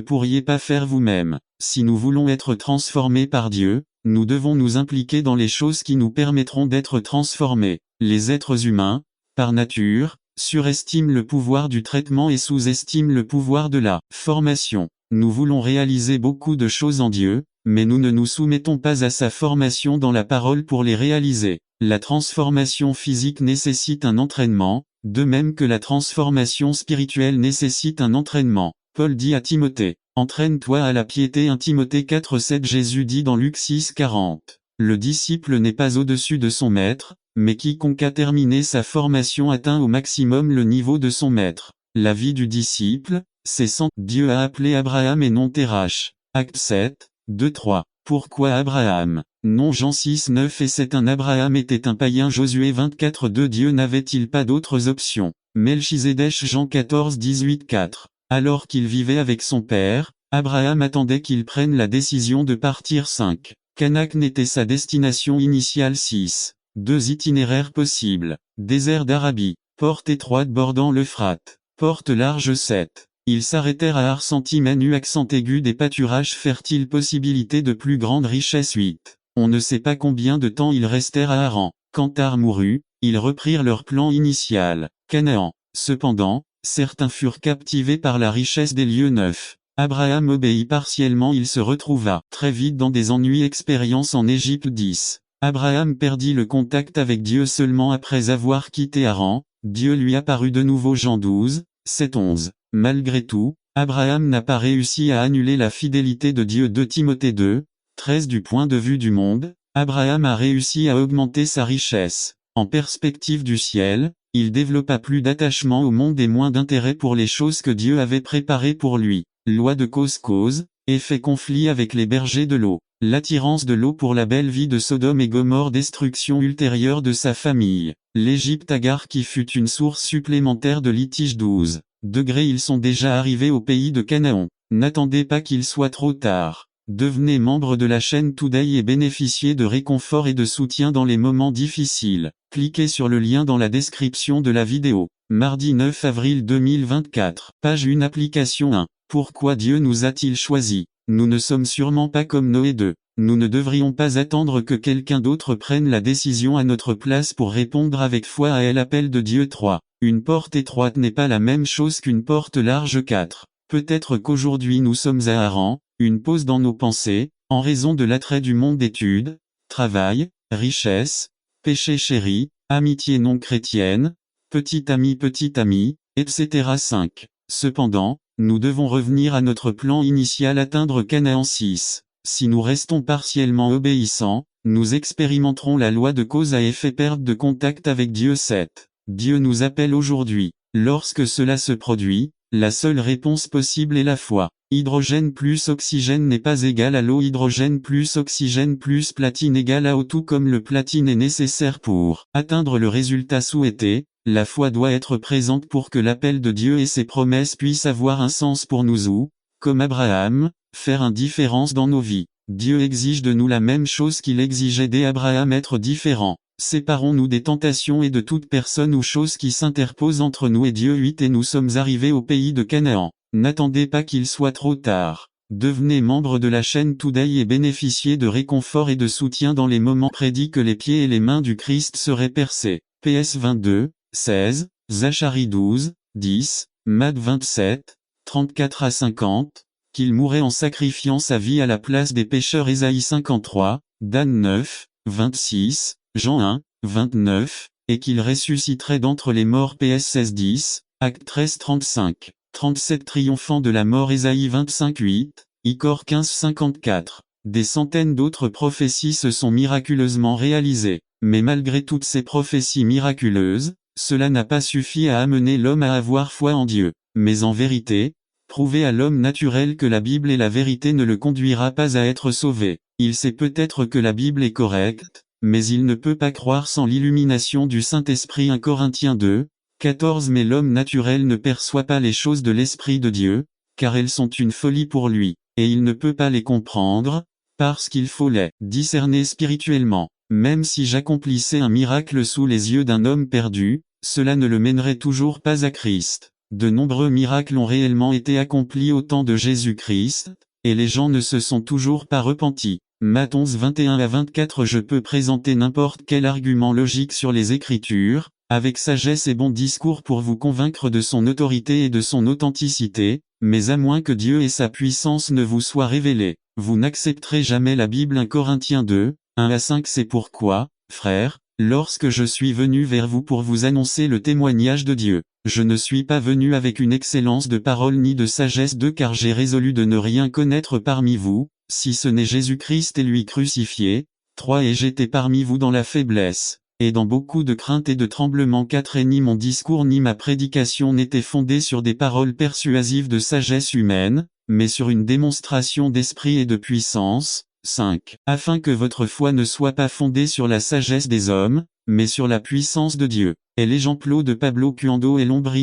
pourriez pas faire vous-même. Si nous voulons être transformés par Dieu, nous devons nous impliquer dans les choses qui nous permettront d'être transformés. Les êtres humains, par nature, surestiment le pouvoir du traitement et sous-estiment le pouvoir de la formation. Nous voulons réaliser beaucoup de choses en Dieu, mais nous ne nous soumettons pas à sa formation dans la parole pour les réaliser. La transformation physique nécessite un entraînement, de même que la transformation spirituelle nécessite un entraînement. Paul dit à Timothée, « Entraîne-toi à la piété » 1 Timothée 4,7. Jésus dit dans Luc 6,40, « Le disciple n'est pas au-dessus de son maître, mais quiconque a terminé sa formation atteint au maximum le niveau de son maître. » La vie du disciple, c'est sans. Dieu a appelé Abraham et non Terach. Acte 7, 2, 3. Pourquoi Abraham? Non Jean 6, 9 et 7. Un Abraham était un païen. Josué 24, 2. Dieu n'avait-il pas d'autres options? Melchizedek Jean 14, 18, 4. Alors qu'il vivait avec son père, Abraham attendait qu'il prenne la décision de partir. 5. Kanak n'était sa destination initiale. 6. 2 itinéraires possibles. Désert d'Arabie. Porte étroite bordant l'Euphrate. Porte large. 7. Ils s'arrêtèrent à Ar-Menu accent aigu des pâturages fertiles. Possibilité de plus grande richesse. 8. On ne sait pas combien de temps ils restèrent à Haran. Quand Ar mourut, ils reprirent leur plan initial. Canaan. Cependant, certains furent captivés par la richesse des lieux neufs. Abraham obéit partiellement. Il se retrouva très vite dans des ennuis. Expérience en Égypte. 10. Abraham perdit le contact avec Dieu seulement après avoir quitté Haran. Dieu lui apparut de nouveau. Jean 12, 7, 11. Malgré tout, Abraham n'a pas réussi à annuler la fidélité de Dieu. 2 Timothée 2, 13. Du point de vue du monde, Abraham a réussi à augmenter sa richesse. En perspective du ciel, il développa plus d'attachement au monde et moins d'intérêt pour les choses que Dieu avait préparées pour lui. Loi de cause-cause, effet conflit avec les bergers de l'eau. L'attirance de l'eau pour la belle vie de Sodome et Gomorrhe. Destruction ultérieure de sa famille. L'Égypte Agar qui fut une source supplémentaire de litige. 12. Ils sont déjà arrivés au pays de Canaan. N'attendez pas qu'il soit trop tard. Devenez membre de la chaîne Today et bénéficiez de réconfort et de soutien dans les moments difficiles. Cliquez sur le lien dans la description de la vidéo. Mardi 9 avril 2024. Page 1. Application 1. Pourquoi Dieu nous a-t-il choisis? Nous ne sommes sûrement pas comme Noé 2. Nous ne devrions pas attendre que quelqu'un d'autre prenne la décision à notre place pour répondre avec foi à l'appel de Dieu. 3. Une porte étroite n'est pas la même chose qu'une porte large. 4. Peut-être qu'aujourd'hui nous sommes à Haran, une pause dans nos pensées, en raison de l'attrait du monde. Études, travail, richesse, péché chéri, amitié non chrétienne, petit ami, etc. 5. Cependant, nous devons revenir à notre plan initial. Atteindre Canaan. 6. Si nous restons partiellement obéissants, nous expérimenterons la loi de cause à effet. Perte de contact avec Dieu. 7. Dieu nous appelle aujourd'hui. Lorsque cela se produit, la seule réponse possible est la foi. Hydrogène plus oxygène n'est pas égal à l'eau. Hydrogène plus oxygène plus platine égale à eau. Tout comme le platine est nécessaire pour atteindre le résultat souhaité, la foi doit être présente pour que l'appel de Dieu et ses promesses puissent avoir un sens pour nous ou, comme Abraham, faire une différence dans nos vies. Dieu exige de nous la même chose qu'il exigeait d'Abraham, être différent. Séparons-nous des tentations et de toute personne ou chose qui s'interpose entre nous et Dieu. 8. Et nous sommes arrivés au pays de Canaan. N'attendez pas qu'il soit trop tard. Devenez membre de la chaîne Today et bénéficiez de réconfort et de soutien dans les moments prédits que les pieds et les mains du Christ seraient percés. PS 22, 16, Zacharie 12, 10, Matt 27, 34 à 50, qu'il mourrait en sacrifiant sa vie à la place des pécheurs. Ésaïe 53, Dan 9, 26, Jean 1, 29, et qu'il ressusciterait d'entre les morts. PS 16 10, Acte 13 35, 37 triomphant de la mort. Ésaïe 25 8, Icor 15 54. Des centaines d'autres prophéties se sont miraculeusement réalisées, mais malgré toutes ces prophéties miraculeuses, cela n'a pas suffi à amener l'homme à avoir foi en Dieu. Mais en vérité, prouver à l'homme naturel que la Bible est la vérité ne le conduira pas à être sauvé. Il sait peut-être que la Bible est correcte, mais il ne peut pas croire sans l'illumination du Saint-Esprit. 1 Corinthiens 2, 14. Mais l'homme naturel ne perçoit pas les choses de l'Esprit de Dieu, car elles sont une folie pour lui, et il ne peut pas les comprendre, parce qu'il faut les discerner spirituellement. Même si j'accomplissais un miracle sous les yeux d'un homme perdu, cela ne le mènerait toujours pas à Christ. De nombreux miracles ont réellement été accomplis au temps de Jésus-Christ, et les gens ne se sont toujours pas repentis. Matthieu 11 21 à 24. Je peux présenter n'importe quel argument logique sur les Écritures, avec sagesse et bon discours pour vous convaincre de son autorité et de son authenticité, mais à moins que Dieu et sa puissance ne vous soient révélés, vous n'accepterez jamais la Bible. 1 Corinthiens 2, 1 à 5. C'est pourquoi, frères, lorsque je suis venu vers vous pour vous annoncer le témoignage de Dieu, je ne suis pas venu avec une excellence de parole ni de sagesse car j'ai résolu de ne rien connaître parmi vous, si ce n'est Jésus-Christ et lui crucifié. 3 Et j'étais parmi vous dans la faiblesse, et dans beaucoup de crainte et de tremblement. 4 Et ni mon discours ni ma prédication n'étaient fondés sur des paroles persuasives de sagesse humaine, mais sur une démonstration d'esprit et de puissance. 5. Afin que votre foi ne soit pas fondée sur la sagesse des hommes, mais sur la puissance de Dieu. Et l'exemplo de Pablo cuando el hombre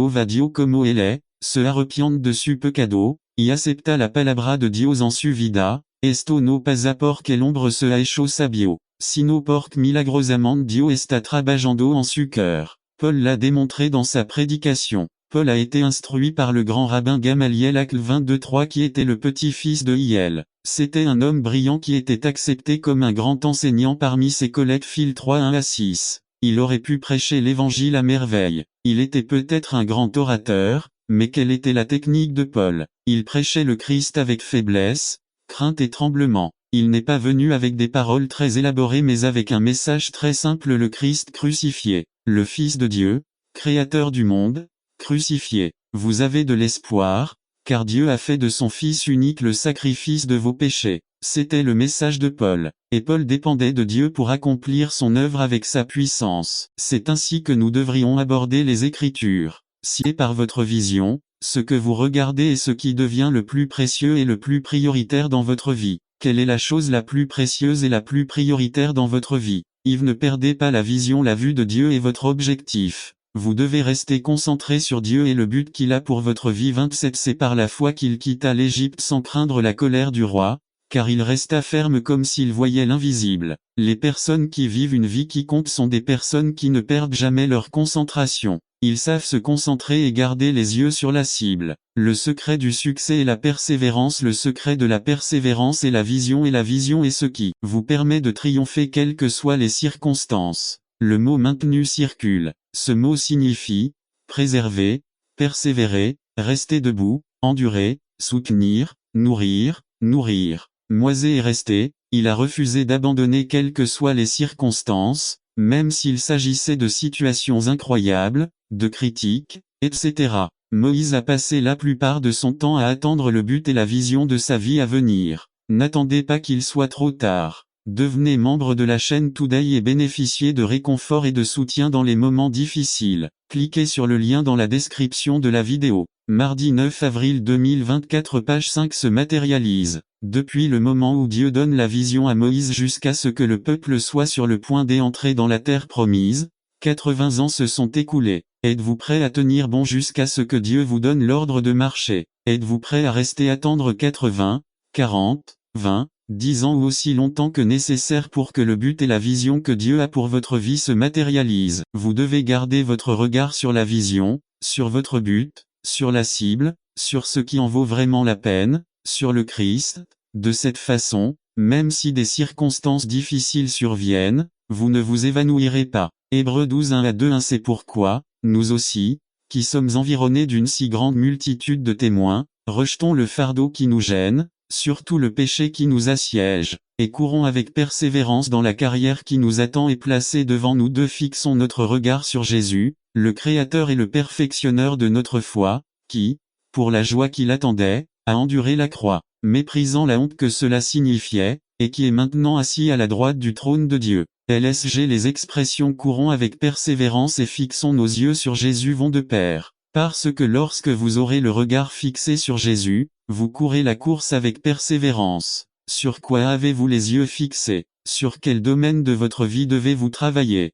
va Dio como él est, se arrepiente de su pecado, y acepta la palabra de Dios en su vida, esto no pasa porque el hombre se ha hecho sabio, sino porque milagrosamente Dios está trabajando en su cœur. Paul l'a démontré dans sa prédication. Paul a été instruit par le grand rabbin Gamaliel. Acte 22-3 qui était le petit-fils de Hiel. C'était un homme brillant qui était accepté comme un grand enseignant parmi ses collègues. Phil 3 1 à 6. Il aurait pu prêcher l'évangile à merveille. Il était peut-être un grand orateur, mais quelle était la technique de Paul? Il prêchait le Christ avec faiblesse, crainte et tremblement. Il n'est pas venu avec des paroles très élaborées mais avec un message très simple: le Christ crucifié, le Fils de Dieu, créateur du monde, crucifié. Vous avez de l'espoir, car Dieu a fait de son Fils unique le sacrifice de vos péchés. C'était le message de Paul, et Paul dépendait de Dieu pour accomplir son œuvre avec sa puissance. C'est ainsi que nous devrions aborder les Écritures. Si par votre vision, ce que vous regardez est ce qui devient le plus précieux et le plus prioritaire dans votre vie. Quelle est la chose la plus précieuse et la plus prioritaire dans votre vie? Yves, ne perdez pas la vision. La vue de Dieu est votre objectif. Vous devez rester concentré sur Dieu et le but qu'il a pour votre vie. 27 C'est par la foi qu'il quitta l'Égypte sans craindre la colère du roi, car il resta ferme comme s'il voyait l'invisible. Les personnes qui vivent une vie qui compte sont des personnes qui ne perdent jamais leur concentration. Ils savent se concentrer et garder les yeux sur la cible. Le secret du succès est la persévérance. Le secret de la persévérance est la vision, et la vision est ce qui vous permet de triompher quelles que soient les circonstances. Le mot maintenu circule. Ce mot signifie préserver, persévérer, rester debout, endurer, soutenir, nourrir, nourrir. Moïse est resté, il a refusé d'abandonner quelles que soient les circonstances, même s'il s'agissait de situations incroyables, de critiques, etc. Moïse a passé la plupart de son temps à attendre le but et la vision de sa vie à venir. N'attendez pas qu'il soit trop tard. Devenez membre de la chaîne Today et bénéficiez de réconfort et de soutien dans les moments difficiles. Cliquez sur le lien dans la description de la vidéo. Mardi 9 avril 2024, page 5 se matérialise. Depuis le moment où Dieu donne la vision à Moïse jusqu'à ce que le peuple soit sur le point d'entrer dans la terre promise, 80 ans se sont écoulés. Êtes-vous prêt à tenir bon jusqu'à ce que Dieu vous donne l'ordre de marcher? Êtes-vous prêt à rester attendre 80, 40, 20, 10 ans ou aussi longtemps que nécessaire pour que le but et la vision que Dieu a pour votre vie se matérialisent? Vous devez garder votre regard sur la vision, sur votre but, sur la cible, sur ce qui en vaut vraiment la peine, sur le Christ. De cette façon, même si des circonstances difficiles surviennent, vous ne vous évanouirez pas. Hébreux 12 1-2 C'est pourquoi, nous aussi, qui sommes environnés d'une si grande multitude de témoins, rejetons le fardeau qui nous gêne, surtout le péché qui nous assiège, et courons avec persévérance dans la carrière qui nous attend et placée devant nous deux. Fixons notre regard sur Jésus, le Créateur et le Perfectionneur de notre foi, qui, pour la joie qui l'attendait, a enduré la croix, méprisant la honte que cela signifiait, et qui est maintenant assis à la droite du trône de Dieu. LSG Les expressions courons avec persévérance et fixons nos yeux sur Jésus vont de pair. Parce que lorsque vous aurez le regard fixé sur Jésus, vous courez la course avec persévérance. Sur quoi avez-vous les yeux fixés? Sur quel domaine de votre vie devez-vous travailler?